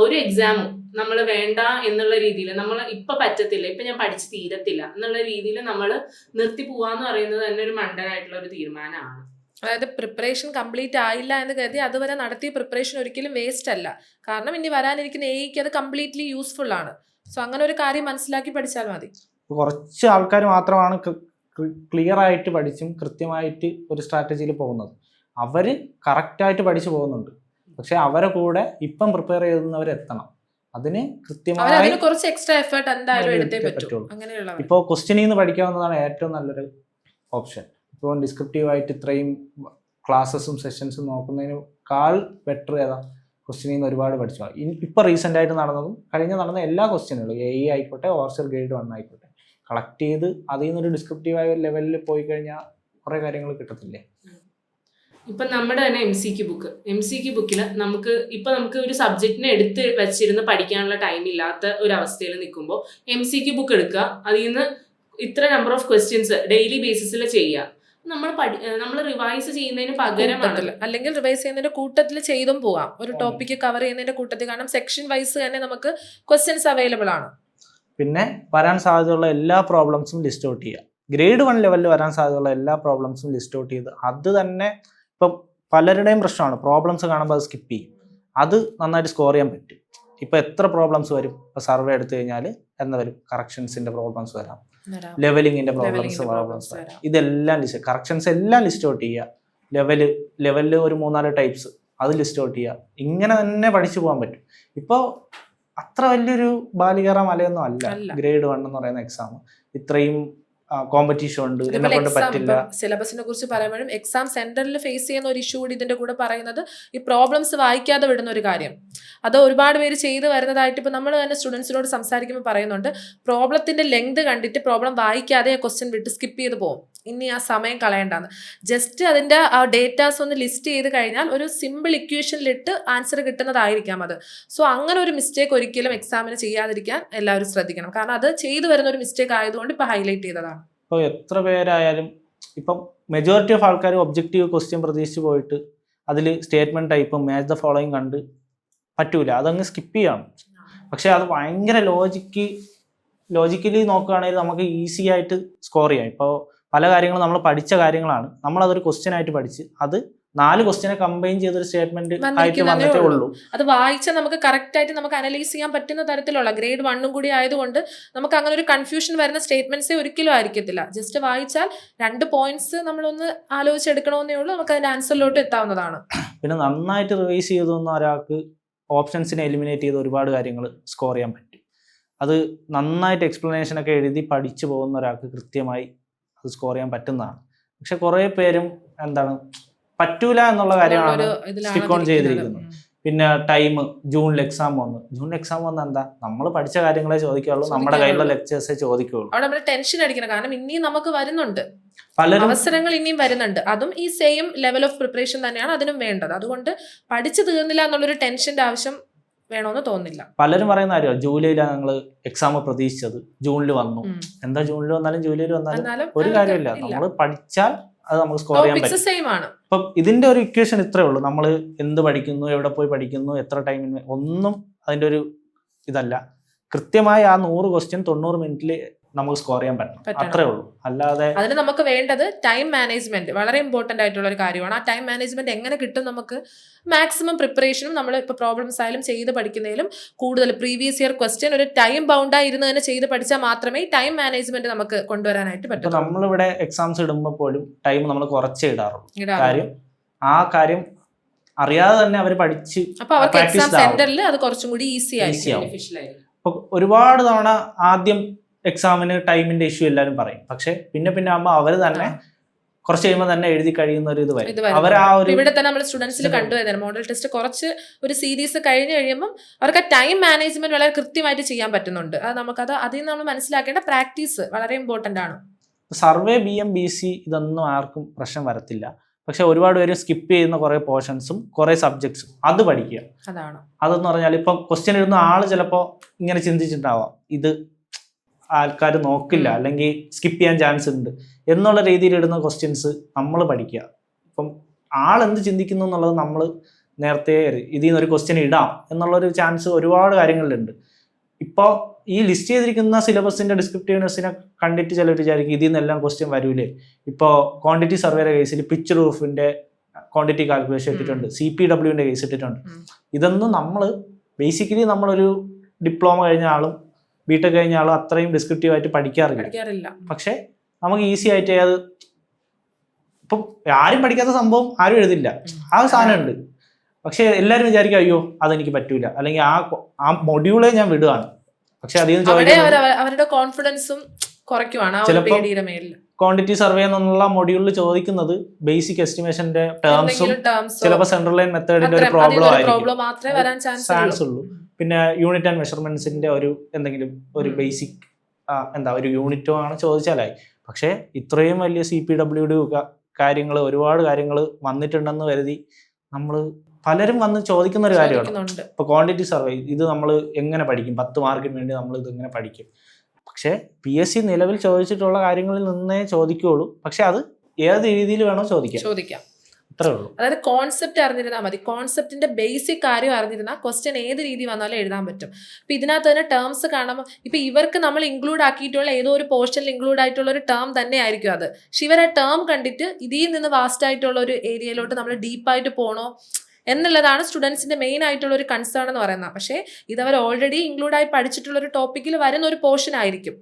ഒരു എക്സാമും നമ്മൾ വേണ്ട എന്നുള്ള രീതിയിൽ നമ്മൾ ഇപ്പൊ പറ്റത്തില്ല, ഇപ്പൊ ഞാൻ പഠിച്ച് തീരത്തില്ല എന്നുള്ള രീതിയിൽ നമ്മൾ നിർത്തി പോവാന്ന് പറയുന്നത് തന്നെ ഒരു മണ്ടനായിട്ടുള്ള ഒരു തീരുമാനമാണ്. അതായത് പ്രിപ്പറേഷൻ കംപ്ലീറ്റ് ആയില്ല എന്ന് കരുതി അതുവരെ നടത്തിയ പ്രിപ്പറേഷൻ ഒരിക്കലും വേസ്റ്റ് അല്ല. കാരണം ഇനി വരാനിരിക്കുന്ന എയ്ക്ക് അത് കംപ്ലീറ്റ്ലി യൂസ്ഫുൾ ആണ്. സോ അങ്ങനെ ഒരു കാര്യം മനസ്സിലാക്കി പഠിച്ചാൽ മതി. കുറച്ച് ആൾക്കാർ മാത്രമാണ് ക്ലിയർ ആയിട്ട് പഠിച്ചും കൃത്യമായിട്ട് ഒരു സ്ട്രാറ്റജിയിൽ പോകുന്നത്. അവര് കറക്റ്റായിട്ട് പഠിച്ചു പോകുന്നുണ്ട്. പക്ഷെ അവരെ കൂടെ ഇപ്പം പ്രിപ്പയർ ചെയ്യുന്നവർ എത്തണം. അതിന് കൃത്യമായി കുറച്ച് എക്സ്ട്രാ എഫേർട്ട് എന്തായാലും എടുത്തേ പറ്റുള്ളൂ. ഇപ്പോൾ ക്വസ്റ്റ്യനിൽ നിന്ന് പഠിക്കാവുന്നതാണ് ഏറ്റവും നല്ലൊരു ഓപ്ഷൻ. ഇപ്പോൾ ഡിസ്ക്രിപ്റ്റീവായിട്ട് ഇത്രയും ക്ലാസ്സസും സെഷൻസും നോക്കുന്നതിനേക്കാൾ ബെറ്റർ ഏതാ? ക്വസ്റ്റ്യനിൽ നിന്ന് ഒരുപാട് പഠിച്ചു. ഇപ്പോൾ റീസെൻ്റ് ആയിട്ട് നടന്ന എല്ലാ ക്വസ്റ്റ്യനുകളും ആയിക്കോട്ടെ, ഓവർസിയർ ഗ്രേഡ് 1 ആയിക്കോട്ടെ, കളക്ട് ചെയ്ത് അതിൽ നിന്നൊരു ഡിസ്ക്രിപ്റ്റീവായ ലെവലിൽ പോയി കഴിഞ്ഞാൽ കുറേ കാര്യങ്ങൾ കിട്ടത്തില്ലേ? ഇപ്പൊ നമ്മുടെ തന്നെ എം സി ക്യു ബുക്കിൽ നമുക്ക് ഒരു സബ്ജക്റ്റിനെ എടുത്ത് വെച്ചിരുന്ന് പഠിക്കാനുള്ള ടൈം ഇല്ലാത്ത ഒരു അവസ്ഥയിൽ നിൽക്കുമ്പോൾ MCQ ബുക്ക് എടുക്കുക, അതിൽ നിന്ന് ഇത്ര നമ്പർ ഓഫ് ക്വസ്റ്റ്യൻസ് ഡെയിലി ബേസിസിൽ ചെയ്യുക. നമ്മൾ റിവൈസ് ചെയ്യുന്നതിന് പകരമാണ്, അല്ലെങ്കിൽ റിവൈസ് ചെയ്യുന്നതിന്റെ കൂട്ടത്തിൽ ചെയ്തും പോവാം. ഒരു ടോപ്പിക്ക് കവർ ചെയ്യുന്നതിന്റെ കൂട്ടത്തിൽ, കാരണം സെക്ഷൻ വൈസ് തന്നെ നമുക്ക് ക്വസ്റ്റ്യൻസ് അവൈലബിൾ ആണ്. പിന്നെ വരാൻ സാധ്യതയുള്ള എല്ലാ പ്രോബ്ലംസും ലിസ്റ്റ് ഔട്ട് ചെയ്യുക. ഗ്രേഡ് 1 ലെവലിൽ വരാൻ സാധ്യതയുള്ള എല്ലാ പ്രോബ്ലംസും ലിസ്റ്റ് ഔട്ട് ചെയ്ത് അത് തന്നെ. ഇപ്പം പലരുടെയും പ്രശ്നമാണ് പ്രോബ്ലംസ് കാണുമ്പോൾ അത് സ്കിപ്പ് ചെയ്യും. അത് നന്നായിട്ട് സ്കോർ ചെയ്യാൻ പറ്റും. ഇപ്പം എത്ര പ്രോബ്ലംസ് വരും? ഇപ്പോൾ സർവേ എടുത്തു കഴിഞ്ഞാൽ വരും? കറക്ഷൻസിന്റെ പ്രോബ്ലംസ് വരാം, ലെവലിങ്ങിന്റെ പ്രോബ്ലംസ് വരാം. ഇതെല്ലാം കറക്ഷൻസ് എല്ലാം ലിസ്റ്റ് ഔട്ട് ചെയ്യുക. ലെവലിൽ ഒരു 3-4 ടൈപ്സ് അത് ലിസ്റ്റ് ഔട്ട് ചെയ്യുക. ഇങ്ങനെ തന്നെ പഠിച്ചു പോകാൻ പറ്റും. ഇപ്പോൾ അത്ര വലിയൊരു ബാലികേറ മലയൊന്നും അല്ല ഗ്രേഡ് 1 എന്ന് പറയുന്ന എക്സാം. ഇത്രയും കോമ്പറ്റീഷൻ ഉണ്ട്, എന്നെ കൊണ്ട് പറ്റില്ല. സിലബസിനെ കുറിച്ച് പറയുമ്പോഴും എക്സാം സെന്ററിൽ ഫേസ് ചെയ്യുന്ന ഒരു ഇഷ്യൂ കൂടി ഇതിന്റെ കൂടെ പറയുന്നത് ഈ പ്രോബ്ലംസ് വായിക്കാതെ വിടുന്ന ഒരു കാര്യം. അത് ഒരുപാട് പേര് ചെയ്ത് വരുന്നതായിട്ട് ഇപ്പൊ നമ്മൾ തന്നെ സ്റ്റുഡൻസിനോട് സംസാരിക്കുമ്പോൾ പറയുന്നുണ്ട്, പ്രോബ്ലത്തിന്റെ ലെങ്ത് കണ്ടിട്ട് പ്രോബ്ലം വായിക്കാതെ ആ ക്വസ്റ്റ്യൻ വിട്ട് സ്കിപ്പ് ചെയ്ത് പോകും. ഇനി ആ സമയം കളയണ്ടാന്ന്. ജസ്റ്റ് അതിന്റെ ആ ഡേറ്റാസ് ഒന്ന് ലിസ്റ്റ് ചെയ്ത് കഴിഞ്ഞാൽ ഒരു സിമ്പിൾ ഇക്വേഷനിലിട്ട് ആൻസർ കിട്ടുന്നതായിരിക്കാം അത്. സോ അങ്ങനെ ഒരു മിസ്റ്റേക്ക് ഒരിക്കലും എക്സാമിന് ചെയ്യാതിരിക്കാൻ എല്ലാവരും ശ്രദ്ധിക്കണം. കാരണം അത് ചെയ്തു വരുന്ന ഒരു മിസ്റ്റേക്ക് ആയതുകൊണ്ട് ഇപ്പൊ ഹൈലൈറ്റ് ചെയ്തതാണ്. ഇപ്പോൾ എത്ര പേരായാലും ഇപ്പം മെജോറിറ്റി ഓഫ് ആൾക്കാർ ഒബ്ജക്റ്റീവ് ക്വസ്റ്റ്യൻ പ്രതീക്ഷിച്ച് പോയിട്ട് അതിൽ statement type match the following കണ്ട് പറ്റൂല, അതങ്ങ് സ്കിപ്പ് ചെയ്യണം. പക്ഷെ അത് ഭയങ്കര ലോജിക്കലി നോക്കുകയാണെങ്കിൽ നമുക്ക് ഈസി ആയിട്ട് സ്കോർ ചെയ്യാം. ഇപ്പോൾ പല കാര്യങ്ങളും നമ്മൾ പഠിച്ച കാര്യങ്ങളാണ്, നമ്മളതൊരു ക്വസ്റ്റ്യൻ ആയിട്ട് പഠിച്ച് അത് 4 ക്വസ്റ്റ്യനെ കമ്പൈൻ ചെയ്തൊരു സ്റ്റേറ്റ്മെന്റ് ആയിട്ട് വന്നിട്ടേ ഉള്ളൂ. അത് വായിച്ചാൽ നമുക്ക് കറക്റ്റ് ആയിട്ട് നമുക്ക് അനലൈസ് ചെയ്യാൻ പറ്റുന്ന തരത്തിലുള്ള ഗ്രേഡ് 1 കൂടി ആയതുകൊണ്ട് നമുക്ക് അങ്ങനെ ഒരു കൺഫ്യൂഷൻ വരുന്ന സ്റ്റേറ്റ്മെന്റ്സേ ഒരിക്കലും ആയിരിക്കത്തില്ല. ജസ്റ്റ് വായിച്ചാൽ 2 പോയിന്റ്സ് നമ്മളൊന്ന് ആലോചിച്ചെടുക്കണമെന്നേ ഉള്ളൂ, നമുക്ക് അതിന്റെ ആൻസറിലോട്ട് എത്താവുന്നതാണ്. പിന്നെ നന്നായിട്ട് റിവൈസ് ചെയ്തൊന്നും ഒരാൾക്ക് ഓപ്ഷൻസിനെ എലിമിനേറ്റ് ചെയ്ത് ഒരുപാട് കാര്യങ്ങൾ സ്കോർ ചെയ്യാൻ പറ്റും. അത് നന്നായിട്ട് എക്സ്പ്ലനേഷനൊക്കെ എഴുതി പഠിച്ചു പോകുന്ന ഒരാൾക്ക് കൃത്യമായി അത് സ്കോർ ചെയ്യാൻ പറ്റുന്നതാണ്. പക്ഷെ കുറേ പേരും പറ്റൂല എന്നുള്ള കാര്യമാണ് സ്റ്റിക്ക് ഓൺ ചെയ്തിരിക്കുന്നത്. പിന്നെ ടൈം ജൂണിൽ എക്സാം വന്ന് എന്താ, നമ്മൾ പഠിച്ച കാര്യങ്ങളെ ചോദിക്കുള്ളൂ, നമ്മുടെ കയ്യിലുള്ള ലെക്ചേഴ്സേ ചോദിക്കുള്ളൂ. അവിടെ നമ്മൾ ടെൻഷൻ അടിക്കണം, കാരണം ഇനിയും നമുക്ക് വരുന്നുണ്ട്, പല അവസരങ്ങൾ ഇനിയും വരുന്നുണ്ട്. അതും ഈ സെയിം ലെവൽ ഓഫ് പ്രിപ്പറേഷൻ തന്നെയാണ് അതിനും വേണ്ടത്. അതുകൊണ്ട് പഠിച്ചു തീർന്നില്ല എന്നുള്ളൊരു ടെൻഷന്റെ ആവശ്യം വേണമെന്ന് തോന്നുന്നില്ല. പലരും പറയുന്ന കാര്യമാണ് ജൂലൈയിലാണ് ഞങ്ങൾ എക്സാം പ്രതീക്ഷിച്ചത്, ജൂണിൽ വന്നു. എന്താ ജൂണിൽ വന്നാലും ജൂലൈയിൽ വന്നാലും ഒരു കാര്യമില്ല. നമ്മൾ പഠിച്ചാൽ അത് നമുക്ക് സ്കോർ ചെയ്യാൻ ടോപ്പിക്സ് പറ്റും. സെയിം ആണ്. അപ്പം ഇതിന്റെ ഒരു ഇക്വേഷൻ ഇത്രേ ഉള്ളൂ. നമ്മൾ എന്ത് പഠിക്കുന്നു, എവിടെ പോയി പഠിക്കുന്നു, എത്ര ടൈമിന്, ഒന്നും അതിന്റെ ഒരു ഇതല്ല. കൃത്യമായി ആ 100 ക്വസ്റ്റ്യൻ 90 മിനിറ്റിൽ നമുക്ക് സ്കോർ ചെയ്യാൻ പറ്റണം, അത്രേ ഉള്ളൂ. അല്ലാതെ അതിന് നമുക്ക് വേണ്ടത് ടൈം മാനേജ്മെന്റ് വളരെ ഇമ്പോർട്ടന്റ് ആയിട്ടുള്ള ഒരു കാര്യമാണ്. ആ ടൈം മാനേജ്മെന്റ് എങ്ങനെ കിട്ടും നമുക്ക്? മാക്സിമം പ്രിപ്പറേഷനും നമ്മൾ ഇപ്പോൾ പ്രോബ്ലംസ് ആയാലും ചെയ്ത് പഠിക്കുന്നതിലും കൂടുതൽ പ്രീവിയസ് ഇയർ ക്വസ്റ്റ്യൻ ഒരു ടൈം ബൗണ്ടായി ഇരുന്ന് തന്നെ ചെയ്ത് പഠിച്ചാൽ മാത്രമേ ടൈം മാനേജ്മെന്റ് നമുക്ക് കൊണ്ടുവരാനായിട്ട് ഇപ്പൊ പറ്റും. നമ്മളിവിടെ എക്സാംസ് ഇടുമ്പോൾ പോലും ടൈം നമ്മൾ കുറച്ചേ ഇടാറുള്ളൂ. ആ കാര്യം അറിയാതെ തന്നെ അവർ പഠിച്ച് അപ്പൊ അവർക്ക് എക്സാം സെന്ററിൽ അത് കുറച്ചും കൂടി ഈസി ആയിരിക്കും. ഇപ്പൊ ഒരുപാട് തവണ ആദ്യം എക്സാമിന് ടൈമിന്റെ ഇഷ്യൂ എല്ലാവരും പറയും, പക്ഷെ പിന്നെ ആകുമ്പോൾ അവർ തന്നെ കുറച്ച് കഴിയുമ്പോൾ തന്നെ എഴുതി കഴിയുന്ന ഒരു ഇത് വരും. അവർ ആ ഒരു ഇവിടെ തന്നെ നമ്മൾ സ്റ്റുഡൻസിൽ കണ്ടുവരുന്നത് മോഡൽ ടെസ്റ്റ് കുറച്ച് ഒരു സീരീസ് കഴിഞ്ഞ് കഴിയുമ്പോൾ അവർക്ക് ടൈം മാനേജ്മെന്റ് വളരെ കൃത്യമായിട്ട് ചെയ്യാൻ പറ്റുന്നുണ്ട്. അത് നമുക്കത് അതിൽ നിന്ന് നമ്മൾ മനസ്സിലാക്കേണ്ട പ്രാക്ടീസ് വളരെ ഇമ്പോർട്ടന്റ് ആണ്. സർവേ BM BC ഇതൊന്നും ആർക്കും പ്രശ്നം വരത്തില്ല. പക്ഷെ ഒരുപാട് പേര് സ്കിപ്പ് ചെയ്യുന്ന കുറെ പോർഷൻസും കുറെ സബ്ജക്ട്സും അത് പഠിക്കുക. അതെന്ന് പറഞ്ഞാൽ ഇപ്പം ക്വസ്റ്റ്യൻ എഴുതുന്ന ആള് ചിലപ്പോൾ ഇങ്ങനെ ചിന്തിച്ചിട്ടുണ്ടാവാം, ഇത് ആൾക്കാർ നോക്കില്ല അല്ലെങ്കിൽ സ്കിപ്പ് ചെയ്യാൻ ചാൻസ് ഉണ്ട് എന്നുള്ള രീതിയിൽ ഇടുന്ന ക്വസ്റ്റ്യൻസ് നമ്മൾ പഠിക്കുക. ഇപ്പം ആളെന്ത് ചിന്തിക്കുന്നു എന്നുള്ളത് നമ്മൾ നേരത്തെ ഇതിൽ നിന്നൊരു ക്വസ്റ്റ്യൻ ഇടാം എന്നുള്ളൊരു ചാൻസ് ഒരുപാട് കാര്യങ്ങളിലുണ്ട്. ഇപ്പോൾ ഈ ലിസ്റ്റ് ചെയ്തിരിക്കുന്ന സിലബസിന്റെ ഡിസ്ക്രിപ്റ്റീവ്നെസ്സിനെ കണ്ടിട്ട് ചിലർ വിചാരിക്കും ഇതിൽ നിന്നെല്ലാം ക്വസ്റ്റ്യൻ വരൂലേ. ഇപ്പോൾ ക്വാണ്ടിറ്റി സർവേയുടെ കേസിൽ പിച്ച് റൂഫിന്റെ ക്വാണ്ടിറ്റി കാൽക്കുലേഷൻ ഇട്ടിട്ടുണ്ട്, CPWന്റെ കേസ് ഇട്ടിട്ടുണ്ട്. ഇതൊന്നും നമ്മൾ ബേസിക്കലി നമ്മളൊരു ഡിപ്ലോമ കഴിഞ്ഞ ആളും ബിടെക് കഴിഞ്ഞ ആളും അത്രയും ഡിസ്ക്രിപ്റ്റീവ് ആയിട്ട് പഠിക്കാറില്ല. പക്ഷെ നമുക്ക് ഈസി ആയിട്ട് അത് ഇപ്പം ആരും പഠിക്കാത്ത സംഭവം ആരും എഴുതില്ല, ആ സാധനം ഉണ്ട്. പക്ഷെ എല്ലാവരും വിചാരിക്കും അയ്യോ അതെനിക്ക് പറ്റൂല, അല്ലെങ്കിൽ ആ മൊഡ്യൂളെ ഞാൻ വിടുകയാണ്. പക്ഷെ അവരുടെ കോൺഫിഡൻസും കുറയ്ക്കുവാണ്. ക്വാണ്ടിറ്റി സർവേ എന്നുള്ള മൊഡ്യൂളിൽ ചോദിക്കുന്നത് ബേസിക് എസ്റ്റിമേഷന്റെ ടേംസും ചിലപ്പോൾ സെൻട്രൽ ലൈൻ മെത്തേഡിന്റെ ഒരു പ്രോബ്ലം ചാൻസ് ഉള്ളൂ. പിന്നെ യൂണിറ്റ് ആൻഡ് മെഷർമെന്റ്സിന്റെ ഒരു എന്തെങ്കിലും ഒരു ബേസിക് ഒരു യൂണിറ്റോ ആണ് ചോദിച്ചാലായി. പക്ഷെ ഇത്രയും വലിയ CPWD കാര്യങ്ങൾ ഒരുപാട് കാര്യങ്ങൾ വന്നിട്ടുണ്ടെന്ന് കരുതി നമ്മൾ പലരും വന്ന് ചോദിക്കുന്ന ഒരു കാര്യമാണ്. ഇപ്പൊ ക്വാണ്ടിറ്റി സർവേ ഇത് നമ്മൾ എങ്ങനെ പഠിക്കും, 10 മാർക്കിന് വേണ്ടി നമ്മൾ ഇത് എങ്ങനെ പഠിക്കും? പക്ഷെ PSC നിലവിൽ ചോദിച്ചിട്ടുള്ള കാര്യങ്ങളിൽ നിന്നേ ചോദിക്കുകയുള്ളൂ. പക്ഷെ അത് ഏത് രീതിയിൽ വേണോ ചോദിക്കാം. അത്രേ ഉള്ളൂ. അതായത് കോൺസെപ്റ്റ് അറിഞ്ഞിരുന്നാൽ മതി. കോൺസെപ്റ്റിന്റെ ബേസിക് കാര്യം അറിഞ്ഞിരുന്നാൽ ക്വസ്റ്റ്യൻ ഏത് രീതി വന്നാലും എഴുതാൻ പറ്റും. ഇപ്പൊ ഇതിനകത്ത് തന്നെ ടേംസ് കാണുമ്പോൾ ഇപ്പൊ ഇവർക്ക് നമ്മൾ ഇൻക്ലൂഡ് ആക്കിയിട്ടുള്ള ഏതോ ഒരു പോർഷനിൽ ഇൻക്ലൂഡ് ആയിട്ടുള്ള ഒരു ടേം തന്നെ ആയിരിക്കും അത്. പക്ഷെ ഇവർ ആ ടേം കണ്ടിട്ട് ഇതിൽ നിന്ന് വാസ്റ്റ് ആയിട്ടുള്ള ഒരു ഏരിയയിലോട്ട് നമ്മൾ ഡീപ്പായിട്ട് പോകണോ എന്നുള്ളതാണ് സ്റ്റുഡൻസിന്റെ മെയിൻ ആയിട്ടുള്ള ഒരു കൺസേൺ എന്ന് പറയുന്നത്. പക്ഷേ ഇതവർ ഓൾറെഡി ഇൻക്ലൂഡ് ആയി പഠിച്ചിട്ടുള്ള ഒരു ടോപ്പിക്കിൽ വരുന്ന ഒരു പോർഷൻ ആയിരിക്കും.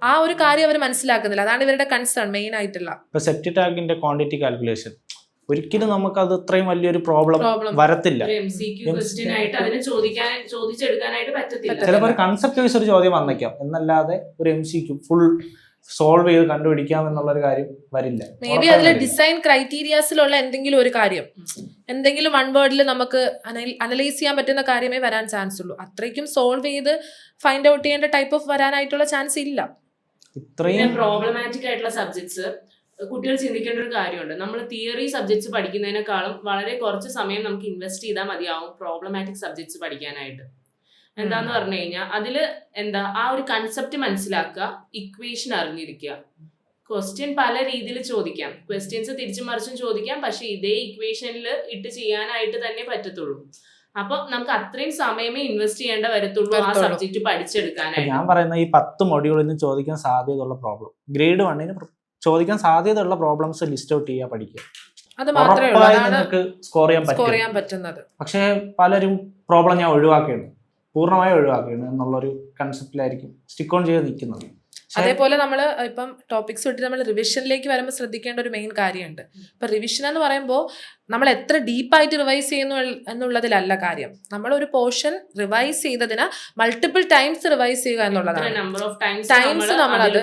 ആ ഒരു കാര്യം അവർ മനസ്സിലാക്കുന്നില്ല. അതാണ് ഇവരുടെ കൺസേൺ മെയിൻ ആയിട്ടുള്ള. ഇപ്പൊ സെപ്റ്റി ടാഗിന്റെ ക്വാണ്ടിറ്റി കാൽക്കുലേഷൻ ഒരിക്കലും നമുക്ക് അത് അത്രയും വലിയൊരു പ്രോബ്ലം വരത്തില്ല. ചിലപ്പോൾ കൺസെപ്റ്റ് വൈസ് ഒരു ചോദ്യം വന്നേക്കാം എന്നല്ലാതെ ഒരു MCQ ഫുൾ സോൾവ് ചെയ്ത് കണ്ടുപിടിക്കാം എന്നുള്ളൊരു കാര്യം വരില്ല. മേ ബി അതിലെ ഡിസൈൻ ക്രൈറ്റീരിയാസിലുള്ള എന്തെങ്കിലും ഒരു കാര്യം, എന്തെങ്കിലും വൺ വേർഡിൽ നമുക്ക് അനലൈസ് ചെയ്യാൻ പറ്റുന്ന കാര്യമേ വരാൻ ചാൻസ് ഉള്ളൂ. അത്രയ്ക്കും സോൾവ് ചെയ്ത് ഫൈൻഡ് ഔട്ട് ചെയ്യേണ്ട ടൈപ്പ് ഓഫ് വരാനായിട്ടുള്ള ചാൻസ് ഇല്ല. ഇത്രയും പ്രോബ്ലമാറ്റിക് ആയിട്ടുള്ള സബ്ജക്ട്സ് കുട്ടികൾ ചിന്തിക്കേണ്ട ഒരു കാര്യമുണ്ട്. നമ്മൾ തിയറി സബ്ജക്ട്സ് പഠിക്കുന്നതിനേക്കാളും വളരെ കുറച്ച് സമയം നമുക്ക് ഇൻവെസ്റ്റ് ചെയ്താൽ മതിയാവും പ്രോബ്ലമാറ്റിക് സബ്ജക്ട്സ് പഠിക്കാനായിട്ട്. എന്താന്ന് പറഞ്ഞു കഴിഞ്ഞാൽ അതില് ആ ഒരു കൺസെപ്റ്റ് മനസ്സിലാക്കുക, ഇക്വേഷൻ അറിഞ്ഞിരിക്കുക. ക്വസ്റ്റ്യൻ പല രീതിയിൽ ചോദിക്കാം, ക്വസ്റ്റ്യൻസ് തിരിച്ചും മറിച്ചും ചോദിക്കാം. പക്ഷെ ഇതേ ഇക്വേഷനിൽ ഇട്ട് ചെയ്യാനായിട്ട് തന്നെ പറ്റത്തുള്ളൂ. അപ്പൊ നമുക്ക് അത്രയും സമയമേ ഇൻവെസ്റ്റ് ചെയ്യേണ്ട വരത്തുള്ളൂ ആ സബ്ജക്ട് പഠിച്ചെടുക്കാനായിട്ട്. ഞാൻ പറയുന്ന ഈ 10 മൊഡ്യൂളിൽ നിന്ന് ചോദിക്കാൻ സാധ്യതയുള്ള പ്രോബ്ലം ഗ്രേഡ് 1 ചോദിക്കാൻ സാധ്യതയുള്ള പ്രോബ്ലംസ് ലിസ്റ്റ് ഔട്ട് ചെയ്യുക, പഠിക്കുക. അത് മാത്രമേ നിങ്ങൾക്ക് സ്കോർ ചെയ്യാൻ പറ്റുന്നത്. പക്ഷെ പലരും പ്രോബ്ലം ഞാൻ ഒഴിവാക്കിയാണ്, പൂർണ്ണമായി ഒഴിവാക്കിയാണ് എന്നുള്ളൊരു കൺസെപ്റ്റിലായിരിക്കും സ്റ്റിക്ക് ഓൺ ചെയ്ത് നിൽക്കുന്നത്. അതേപോലെ നമ്മൾ ഇപ്പം ടോപ്പിക്സ് വിട്ട് നമ്മൾ റിവിഷനിലേക്ക് വരുമ്പോൾ ശ്രദ്ധിക്കേണ്ട ഒരു മെയിൻ കാര്യമുണ്ട്. ഇപ്പൊ റിവിഷൻ എന്ന് പറയുമ്പോൾ നമ്മൾ എത്ര ഡീപ്പായിട്ട് റിവൈസ് ചെയ്യുന്നു എന്നുള്ളതിലല്ല കാര്യം. നമ്മൾ ഒരു പോർഷൻ റിവൈസ് ചെയ്തതിന് മൾട്ടിപ്പിൾ ടൈംസ് റിവൈസ് ചെയ്യുക എന്നുള്ളതാണ്. ടൈംസ് നമ്മൾ അത്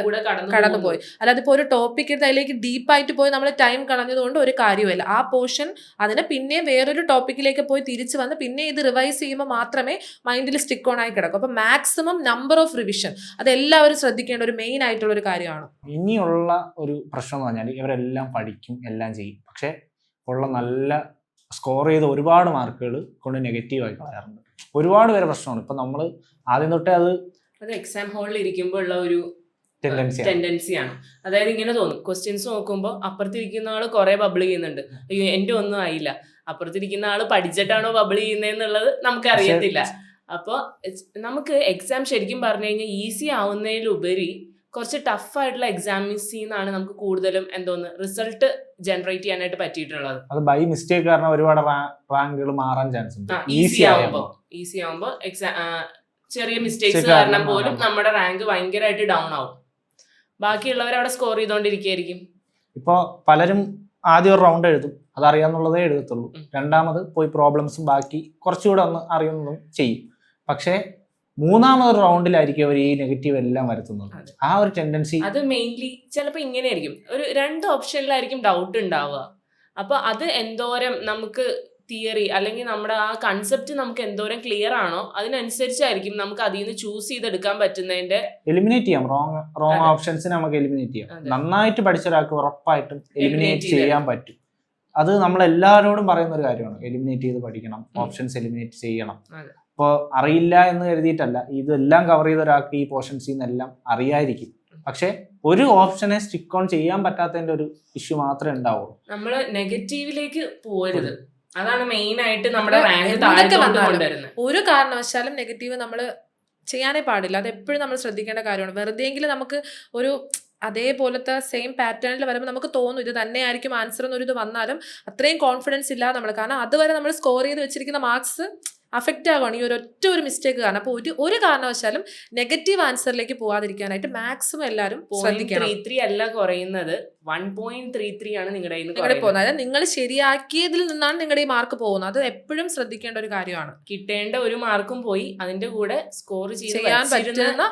കടന്നുപോയി. അല്ലാതെ ഇപ്പോൾ ഒരു ടോപ്പിക് എടുത്ത് അതിലേക്ക് ഡീപ്പായിട്ട് പോയി നമ്മൾ ടൈം കളഞ്ഞതുകൊണ്ട് ഒരു കാര്യമില്ല. ആ പോർഷൻ അതിന് പിന്നെ വേറൊരു ടോപ്പിക്കിലേക്ക് പോയി തിരിച്ചു വന്ന് പിന്നെ ഇത് റിവൈസ് ചെയ്യുമ്പോൾ മാത്രമേ മൈൻഡിൽ സ്റ്റിക്ക് ഓൺ ആയി കിടക്കും. അപ്പൊ മാക്സിമം നമ്പർ ഓഫ് റിവിഷൻ അത് എല്ലാവരും ശ്രദ്ധിക്കേണ്ട ഒരു മെയിൻ ആയിട്ടുള്ള ഒരു കാര്യമാണ്. ഇനിയുള്ള ഒരു പ്രശ്നം എന്ന് പറഞ്ഞാൽ ഇവരെല്ലാം പഠിക്കും, എല്ലാം ചെയ്യും, പക്ഷെ ഉള്ള നല്ല സ്കോർ ചെയ്ത ഒരുപാട് മാർക്കുകൾ കൊണ്ട് നെഗറ്റീവായി കളയാറുണ്ട്. ഒരുപാട് പേരെ പ്രശ്നമാണ്. ഇപ്പം നമ്മൾ ആദ്യം തൊട്ടേ അത് എക്സാം ഹാളിൽ ഇരിക്കുമ്പോൾ ഉള്ള ഒരു ടെൻഡൻസിയാണ്. അതായത് ഇങ്ങനെ തോന്നും, ക്വസ്റ്റ്യൻസ് നോക്കുമ്പോൾ അപ്പുറത്തിരിക്കുന്ന ആള് കുറെ ബബിൾ ചെയ്യുന്നുണ്ട്, അയ്യോ എന്റെ ഒന്നും ആയില്ല, അപ്പുറത്തിരിക്കുന്ന ആള് പഠിച്ചിട്ടാണോ ബബിൾ ചെയ്യുന്നതെന്നുള്ളത് നമുക്ക് അറിയത്തില്ല. അപ്പോൾ നമുക്ക് എക്സാം ശരിക്കും പറഞ്ഞു കഴിഞ്ഞാൽ ഈസി ആവുന്നതിലുപരി കുറച്ച് ടഫായിട്ടുള്ള എക്സാമിൻസിന്നാണ് നമുക്ക് കൂടുതലും എന്തോന്ന് റിസൾട്ട് ജനറേറ്റ് ചെയ്യാനായിട്ട് പറ്റിയിട്ടുള്ളത്. അത് ബൈ മിസ്റ്റേക്ക് കാരണം ഒരുപാട് റാങ്കുകൾ മാറാൻ ചാൻസ് ഉണ്ട്. ഈസി ആവുമ്പോൾ ചെറിയ മിസ്റ്റേക്സ് കാരണം പോലും നമ്മുടെ റാങ്ക് ഭയങ്കരമായിട്ട് ഡൗൺ ആവും. ബാക്കിയുള്ളവർ അവിടെ സ്കോർ ചെയ്തോണ്ടിരിക്കുകയായിരിക്കും. ഇപ്പൊ പലരും ആദ്യം ഒരു റൗണ്ട് എഴുതും, അതറിയാന്നുള്ളതേ എഴുതത്തുള്ളൂ. രണ്ടാമത് പോയി പ്രോബ്ലംസും ബാക്കി കുറച്ചുകൂടെ ഒന്ന് അറിയുന്നതും ചെയ്യും. പക്ഷേ മൂന്നാമതൊരു റൗണ്ടിലായിരിക്കും അവർ ഈ നെഗറ്റീവ് എല്ലാം വരുത്തുന്നത്. ആ ഒരു ടെൻഡൻസി അത് മെയിൻലി ചിലപ്പോൾ ഇങ്ങനെ ആയിരിക്കും, ഒരു 2 ഓപ്ഷനിലായിരിക്കും ഡൗട്ട് ഉണ്ടാവുക. അപ്പൊ അത് എന്തോരം നമുക്ക് തിയറി അല്ലെങ്കിൽ നമ്മുടെ ആ കൺസെപ്റ്റ് നമുക്ക് എന്തോരം ക്ലിയർ ആണോ അതിനനുസരിച്ചായിരിക്കും നമുക്ക് അതിൽ നിന്ന് ചൂസ് ചെയ്തെടുക്കാൻ പറ്റുന്നതിന്റെ എലിമിനേറ്റ് ചെയ്യാം. റോങ് ഓപ്ഷൻസിനെ നമുക്ക് എലിമിനേറ്റ് ചെയ്യാം. നന്നായിട്ട് പഠിച്ച ഒരാൾക്ക് ഉറപ്പായിട്ടും എലിമിനേറ്റ് ചെയ്യാൻ പറ്റും. അത് നമ്മൾ എല്ലാവരോടും പറയുന്ന ഒരു കാര്യമാണ്, എലിമിനേറ്റ് ചെയ്ത് പഠിക്കണം, ഓപ്ഷൻസ് എലിമിനേറ്റ് ചെയ്യണം. ഇപ്പോൾ അറിയില്ല എന്ന് കരുതിയിട്ടല്ല, ഇതെല്ലാം കവർ ചെയ്ത ഒരാൾക്ക് ഈ പോർഷൻസിൽ നിന്നെല്ലാം അറിയായിരിക്കും. പക്ഷെ ഒരു ഓപ്ഷനെ സ്റ്റിക്ക് ഓൺ ചെയ്യാൻ പറ്റാത്തതിന്റെ ഒരു ഇഷ്യൂ മാത്രമേ ഉണ്ടാവുള്ളൂ. നമ്മൾ നെഗറ്റീവിലേക്ക് പോകരുത്, അതാണ് മെയിൻ ആയിട്ട് നമ്മുടെ റാങ്ക് താഴോട്ട് കൊണ്ടുവരുന്നത്. ഒരു കാരണവശാലും നെഗറ്റീവ് നമ്മൾ ചെയ്യാനേ പാടില്ല. അത് എപ്പോഴും നമ്മൾ ശ്രദ്ധിക്കേണ്ട കാര്യമാണ്. വെറുതെയെങ്കിലും നമുക്ക് ഒരു അതേപോലത്തെ സെയിം പാറ്റേണിൽ വരുമ്പോൾ നമുക്ക് തോന്നും ഇത് തന്നെയായിരിക്കും ആൻസർ എന്നൊരു ഇത് വന്നാലും അത്രയും കോൺഫിഡൻസ് ഇല്ലാതെ നമ്മൾ, കാരണം അതുവരെ നമ്മൾ സ്കോർ ചെയ്ത് വെച്ചിരിക്കുന്ന മാർക്സ് അഫക്റ്റ് ആവുകയാണ് ഈ ഒരു മിസ്റ്റേക്ക് കാരണം. അപ്പോൾ ഒരു കാരണവശാലും നെഗറ്റീവ് ആൻസറിലേക്ക് പോകാതിരിക്കാനായിട്ട് മാക്സിമം എല്ലാവരും ശ്രദ്ധിക്കണം. 0.33 അല്ല കുറയുന്നത്, 1.33 ആണ് നിങ്ങളുടെ പോകുന്നത്. അതായത് നിങ്ങൾ ശരിയാക്കിയതിൽ നിന്നാണ് നിങ്ങളുടെ ഈ മാർക്ക് പോകുന്നത്. അത് എപ്പോഴും ശ്രദ്ധിക്കേണ്ട ഒരു കാര്യമാണ്. കിട്ടേണ്ട ഒരു മാർക്കും പോയി, അതിന്റെ കൂടെ സ്കോർ ചെയ്യാൻ പറ്റുന്ന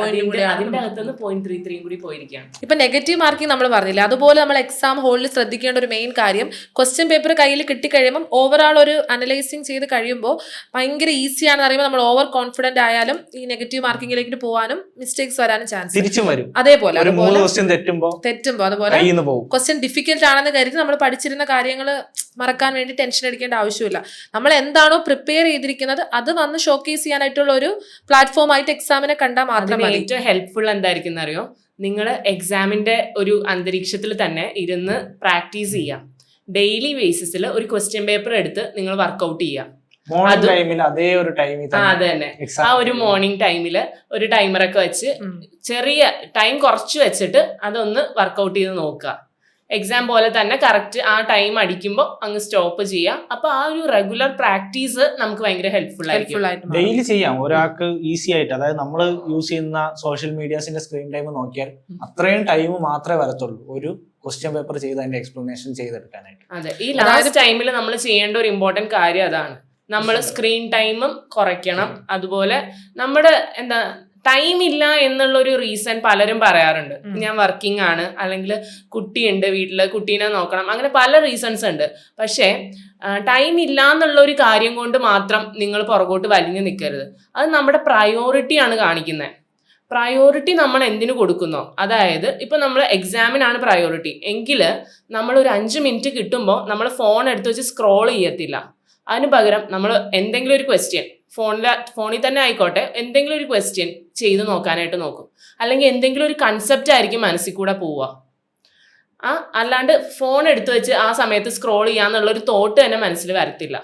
അതിന്റെ അകത്തുനിന്ന് 0.33 കൂടി പോയിരിക്കുകയാണ്. ഇപ്പൊ നെഗറ്റീവ് മാർക്കിംഗ് നമ്മൾ പറഞ്ഞില്ല, അതുപോലെ നമ്മൾ എക്സാം ഹോളിൽ ശ്രദ്ധിക്കേണ്ട ഒരു മെയിൻ കാര്യം, ക്വസ്റ്റ്യൻ പേപ്പർ കയ്യിൽ കിട്ടിക്കഴിയുമ്പോൾ ഓവറാൾ ഒരു അനലൈസിങ് ചെയ്ത് കഴിയുമ്പോൾ ഭയങ്കര ഈസിയാണെന്ന് അറിയുമ്പോൾ നമ്മൾ ഓവർ കോൺഫിഡന്റ് ആയാലും ഈ നെഗറ്റീവ് മാർക്കിങ്ങിലേക്ക് പോകാനും മിസ്റ്റേക്സ് വരാനും ചാൻസ് തിരിച്ചും വരും. അതേപോലെ തെറ്റുമ്പോ അതുപോലെ ക്വസ്റ്റ്യൻ ഡിഫിക്കൽട്ട് ആണെന്ന് കരുതി നമ്മൾ പഠിച്ചിരുന്ന കാര്യങ്ങൾ മറക്കാൻ വേണ്ടി ടെൻഷൻ അടിക്കേണ്ട ആവശ്യമില്ല. നമ്മൾ എന്താണോ പ്രിപ്പയർ ചെയ്തിരിക്കുന്നത് അത് വന്ന് ഷോക്കേസ് ചെയ്യാനായിട്ടുള്ള ഒരു പ്ലാറ്റ്ഫോം ആയിട്ട് എക്സാമിനെ കണ്ടാൽ മാത്രം മതി. ഏറ്റവും ഹെൽപ്ഫുൾ എന്തായിരിക്കും എന്നറിയോ, നിങ്ങൾ എക്സാമിന്റെ ഒരു അന്തരീക്ഷത്തിൽ തന്നെ ഇരുന്ന് പ്രാക്ടീസ് ചെയ്യാം. ഡെയിലി ബേസിസിൽ ഒരു ക്വസ്റ്റ്യൻ പേപ്പർ എടുത്ത് നിങ്ങൾ വർക്ക്ഔട്ട് ചെയ്യാം. അതേ ഒരു അത് തന്നെ ആ ഒരു മോർണിംഗ് ടൈമില് ഒരു ടൈമറൊക്കെ വെച്ച് ചെറിയ ടൈം കുറച്ച് വെച്ചിട്ട് അതൊന്ന് വർക്ക്ഔട്ട് ചെയ്ത് നോക്കുക. എക്സാം പോലെ തന്നെ കറക്റ്റ് ആ ടൈം അടിക്കുമ്പോൾ അങ്ങ് സ്റ്റോപ്പ് ചെയ്യാം. അപ്പൊ ആ ഒരു റെഗുലർ പ്രാക്ടീസ് നമുക്ക് ഭയങ്കര ഹെൽപ്ഫുൾ ആയിരിക്കും. ഡെയിലി ചെയ്യാം ഒരാൾക്ക് ഈസി ആയിട്ട്. അതായത് നമ്മൾ യൂസ് ചെയ്യുന്ന സോഷ്യൽ മീഡിയാസിന്റെ സ്ക്രീൻ ടൈം നോക്കിയാൽ അത്രയും ടൈം മാത്രമേ വരത്തുള്ളൂ ഒരു ക്വസ്റ്റ്യൻ പേപ്പർ ചെയ്ത് അതിന്റെ എക്സ്പ്ലനേഷൻ ചെയ്തെടുക്കാനായിട്ട്. അതെ, ഈ ലാസ്റ്റ് ടൈമിൽ നമ്മൾ ചെയ്യേണ്ട ഒരു ഇമ്പോർട്ടന്റ് കാര്യം അതാണ്. നമ്മൾ സ്ക്രീൻ ടൈമും കുറയ്ക്കണം. അതുപോലെ നമ്മുടെ ടൈം ഇല്ല എന്നുള്ളൊരു റീസൺ പലരും പറയാറുണ്ട്. ഞാൻ വർക്കിംഗ് ആണ്, അല്ലെങ്കിൽ കുട്ടിയുണ്ട് വീട്ടില്, കുട്ടീനെ നോക്കണം, അങ്ങനെ പല റീസൺസ് ഉണ്ട്. പക്ഷേ ടൈം ഇല്ല എന്നുള്ള ഒരു കാര്യം കൊണ്ട് മാത്രം നിങ്ങൾ പുറകോട്ട് വലിഞ്ഞു നിൽക്കരുത്. അത് നമ്മുടെ പ്രയോറിറ്റിയാണ് കാണിക്കുന്നത്. പ്രയോറിറ്റി നമ്മൾ എന്തിനു കൊടുക്കുന്നോ, അതായത് ഇപ്പൊ നമ്മൾ എക്സാമിനാണ് പ്രയോറിറ്റി എങ്കിൽ നമ്മൾ ഒരു 5 മിനിറ്റ് കിട്ടുമ്പോൾ നമ്മൾ ഫോൺ എടുത്ത് വെച്ച് സ്ക്രോൾ ചെയ്യത്തില്ല. അതിന് പകരം നമ്മൾ എന്തെങ്കിലും ഒരു ക്വസ്റ്റ്യൻ ഫോണിൽ തന്നെ ആയിക്കോട്ടെ, എന്തെങ്കിലും ഒരു ക്വസ്റ്റ്യൻ ചെയ്ത് നോക്കാനായിട്ട് നോക്കും. അല്ലെങ്കിൽ എന്തെങ്കിലും ഒരു കൺസെപ്റ്റ് ആയിരിക്കും മനസ്സിൽ കൂടെ പോവുക. അല്ലാണ്ട് ഫോൺ എടുത്തു വെച്ച് ആ സമയത്ത് സ്ക്രോൾ ചെയ്യാന്നുള്ളൊരു തോട്ട് തന്നെ മനസ്സിൽ വരത്തില്ല.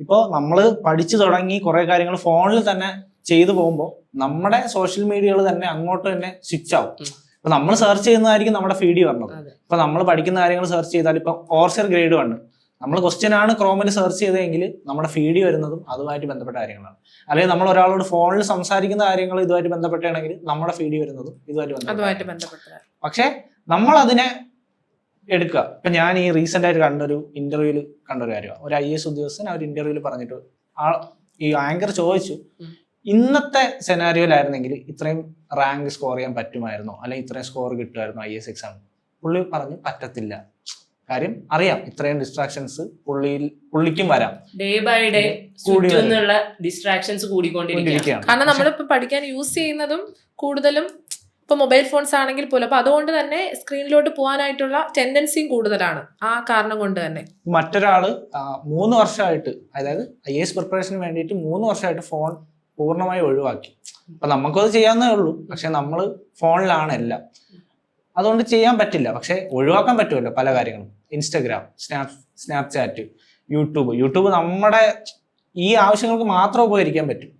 ഇപ്പോൾ നമ്മൾ പഠിച്ചു തുടങ്ങി കുറെ കാര്യങ്ങൾ ഫോണിൽ തന്നെ ചെയ്തു പോകുമ്പോൾ നമ്മുടെ സോഷ്യൽ മീഡിയകൾ തന്നെ അങ്ങോട്ട് തന്നെ സ്വിച്ച് ആവും. ഇപ്പൊ നമ്മൾ സെർച്ച് ചെയ്യുന്നതായിരിക്കും നമ്മുടെ ഫീഡ് വരണത്. ഇപ്പൊ നമ്മൾ പഠിക്കുന്ന കാര്യങ്ങൾ സെർച്ച് ചെയ്താൽ ഇപ്പൊ ഓവർസിയർ ഗ്രേഡ് 1 നമ്മൾ ക്വസ്റ്റ്യൻ ആണ് ക്രോമിൽ സെർച്ച് ചെയ്തതെങ്കിൽ നമ്മുടെ ഫീഡ് വരുന്നതും അതുമായിട്ട് ബന്ധപ്പെട്ട കാര്യങ്ങളാണ്. അല്ലെങ്കിൽ നമ്മൾ ഒരാളോട് ഫോണിൽ സംസാരിക്കുന്ന കാര്യങ്ങൾ ഇതുമായിട്ട് ബന്ധപ്പെട്ടാണെങ്കിൽ നമ്മുടെ ഫീഡ് വരുന്നതും ഇതുമായിട്ട് ബന്ധപ്പെട്ട. പക്ഷെ നമ്മൾ അതിനെ എടുക്കുക. ഇപ്പൊ ഞാൻ ഈ റീസെന്റ് ആയിട്ട് കണ്ടൊരു ഇന്റർവ്യൂവിൽ കണ്ടൊരു കാര്യമാണ്. ഒരു IAS ഉദ്യോഗസ്ഥൻ അവർ ഇന്റർവ്യൂവിൽ പറഞ്ഞിട്ട് ഈ ആങ്കർ ചോദിച്ചു, ഇന്നത്തെ സെനാരിയോയിലായിരുന്നെങ്കിൽ ഇത്രയും റാങ്ക് സ്കോർ ചെയ്യാൻ പറ്റുമായിരുന്നോ, അല്ലെങ്കിൽ ഇത്രയും സ്കോർ കിട്ടുമായിരുന്നോ IAS എക്സാം? പുള്ളി പറഞ്ഞു പറ്റത്തില്ല. കാര്യം അറിയാം, ഇത്രയും ഡിസ്ട്രാക്ഷൻസ് പുള്ളിക്കും വരാം. ഡേ ബൈ ഡേ ഡിസ്ട്രാക്ഷൻസ് കൂടിക്കൊണ്ടിരിക്കുകയാണ്. കാരണം നമ്മളിപ്പോ പഠിക്കാൻ യൂസ് ചെയ്യുന്നതും കൂടുതലും ഇപ്പൊ മൊബൈൽ ഫോൺസ് ആണെങ്കിൽ പോലും, അപ്പൊ അതുകൊണ്ട് തന്നെ സ്ക്രീനിലോട്ട് പോകാനായിട്ടുള്ള ടെൻഡൻസിയും കൂടുതലാണ്. ആ കാരണം കൊണ്ട് തന്നെ മറ്റൊരാള് 3 വർഷമായിട്ട്, അതായത് IAS പ്രിപ്പറേഷന് വേണ്ടിയിട്ട് 3 വർഷമായിട്ട് ഫോൺ പൂർണ്ണമായി ഒഴിവാക്കി. അപ്പൊ നമുക്കത് ചെയ്യാവുന്നേ ഉള്ളൂ, പക്ഷെ നമ്മൾ ഫോണിലാണ് എല്ലാം, അതുകൊണ്ട് ചെയ്യാൻ പറ്റില്ല. പക്ഷെ ഒഴിവാക്കാൻ പറ്റുമല്ലോ പല കാര്യങ്ങളും. ഇൻസ്റ്റഗ്രാം, സ്നാപ്ചാറ്റ്, യൂട്യൂബ് നമ്മുടെ ഈ ആവശ്യങ്ങൾക്ക് മാത്രം ഉപകരിക്കാൻ പറ്റും.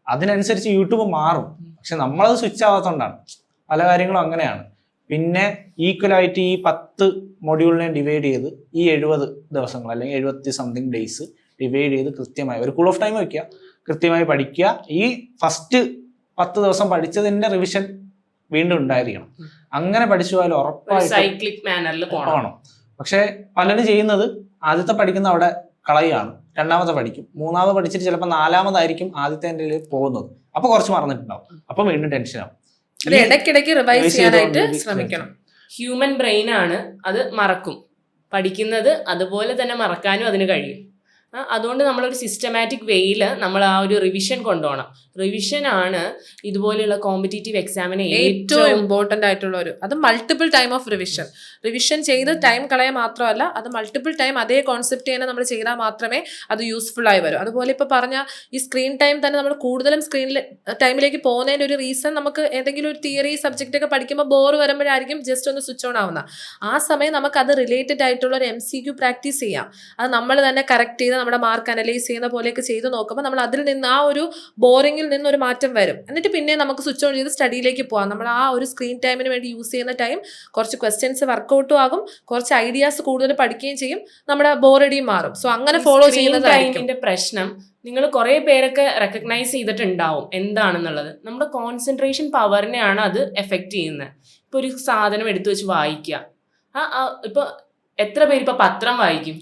അതിനനുസരിച്ച് യൂട്യൂബ് മാറും, പക്ഷെ നമ്മളത് സ്വിച്ച് ആവാത്തതുകൊണ്ടാണ്. പല കാര്യങ്ങളും അങ്ങനെയാണ്. പിന്നെ ഈക്വലായിട്ട് ഈ 10 മൊഡ്യൂളിനെ ഡിവൈഡ് ചെയ്ത് ഈ 70 ദിവസങ്ങൾ അല്ലെങ്കിൽ 70 സംതിങ് ഡേയ്സ് ഡിവൈഡ് ചെയ്ത് കൃത്യമായി ഒരു കൂൾ ഓഫ് ടൈം വയ്ക്കുക, കൃത്യമായി പഠിക്കുക. ഈ ഫസ്റ്റ് 10 ദിവസം പഠിച്ചതിന്റെ റിവിഷൻ വീണ്ടും ഉണ്ടായിരിക്കണം. അങ്ങനെ പഠിച്ചു പോയാൽ ഉറപ്പായിട്ടും സൈക്ലിക് മാനറിൽ പോകണം. പക്ഷെ പലരും ചെയ്യുന്നത് ആദ്യത്തെ പഠിക്കുന്ന അവിടെ കളയാണ്, രണ്ടാമത്തെ പഠിക്കും, മൂന്നാമത് പഠിച്ചിട്ട് ചിലപ്പോൾ നാലാമതായിരിക്കും ആദ്യത്തെ പോകുന്നത്. അപ്പൊ കുറച്ച് മറന്നിട്ടുണ്ടാവും, അപ്പൊ വീണ്ടും ടെൻഷനാവും. ഇടയ്ക്കിടയ്ക്ക് റിവൈസ് ചെയ്യാനായിട്ട് ശ്രമിക്കണം. ഹ്യൂമൻ ബ്രെയിൻ ആണ്, അത് മറക്കും. പഠിക്കുന്നത് അതുപോലെ തന്നെ മറക്കാനും അതിന് കഴിയും. അതുകൊണ്ട് നമ്മളൊരു സിസ്റ്റമാറ്റിക് വേയിൽ നമ്മൾ ആ ഒരു റിവിഷൻ കൊണ്ടുപോകണം. റിവിഷൻ ആണ് ഇതുപോലെയുള്ള കോമ്പറ്റീറ്റീവ് എക്സാമിന് ഏറ്റവും ഇമ്പോർട്ടന്റ് ആയിട്ടുള്ള അത് മൾട്ടിപ്പിൾ ടൈം ഓഫ് റിവിഷൻ ചെയ്ത് ടൈം കളയാൻ മാത്രമല്ല, അത് മൾട്ടിപ്പിൾ ടൈം അതേ കോൺസെപ്റ്റ് തന്നെ നമ്മൾ ചെയ്താൽ മാത്രമേ അത് യൂസ്ഫുൾ ആയി വരും. അതുപോലെ ഇപ്പൊ പറഞ്ഞ ഈ സ്ക്രീൻ ടൈം തന്നെ നമ്മൾ കൂടുതലും ടൈമിലേക്ക് പോകുന്നതിന്റെ ഒരു റീസൺ, നമുക്ക് ഏതെങ്കിലും ഒരു തിയറി സബ്ജക്റ്റ് ഒക്കെ പഠിക്കുമ്പോൾ ബോർ വരുമ്പോഴായിരിക്കും ജസ്റ്റ് ഒന്ന് സ്വിച്ച് ഓൺ ആവുന്ന. ആ സമയം നമുക്ക് അത് റിലേറ്റഡ് ആയിട്ടുള്ള ഒരു MCQ പ്രാക്ടീസ് ചെയ്യാം. അത് നമ്മൾ തന്നെ കറക്റ്റ് ചെയ്ത് നമ്മുടെ മാർക്ക് അനലൈസ് ചെയ്യുന്ന പോലെയൊക്കെ ചെയ്ത് നോക്കുമ്പോൾ നമ്മൾ അതിൽ നിന്ന് ആ ഒരു ബോറിങ്ങിൽ നിന്നൊരു മാറ്റം വരും. എന്നിട്ട് പിന്നെ നമുക്ക് സ്വിച്ച് ഓൺ ചെയ്ത് സ്റ്റഡിയിലേക്ക് പോകാം. നമ്മൾ ആ ഒരു സ്ക്രീൻ ടൈമിന് വേണ്ടി യൂസ് ചെയ്യുന്ന ടൈം കുറച്ച് ക്വസ്റ്റ്യൻസ് വർക്കൗട്ടും ആകും, കുറച്ച് ഐഡിയാസ് കൂടുതൽ പഠിക്കുകയും ചെയ്യും, നമ്മുടെ ബോറടിയും മാറും. സോ അങ്ങനെ ഫോളോ ചെയ്യുന്നതായിരിക്കും. പ്രശ്നം നിങ്ങൾ കുറെ പേരൊക്കെ റെക്കഗ്നൈസ് ചെയ്തിട്ടുണ്ടാവും എന്താണെന്നുള്ളത്. നമ്മുടെ കോൺസെൻട്രേഷൻ പവറിനെയാണ് അത് എഫക്റ്റ് ചെയ്യുന്നത്. ഇപ്പൊ ഒരു സാധനം എടുത്തു വെച്ച് വായിക്കുക. ഇപ്പൊ എത്ര പേര് ഇപ്പൊ പത്രം വായിക്കും?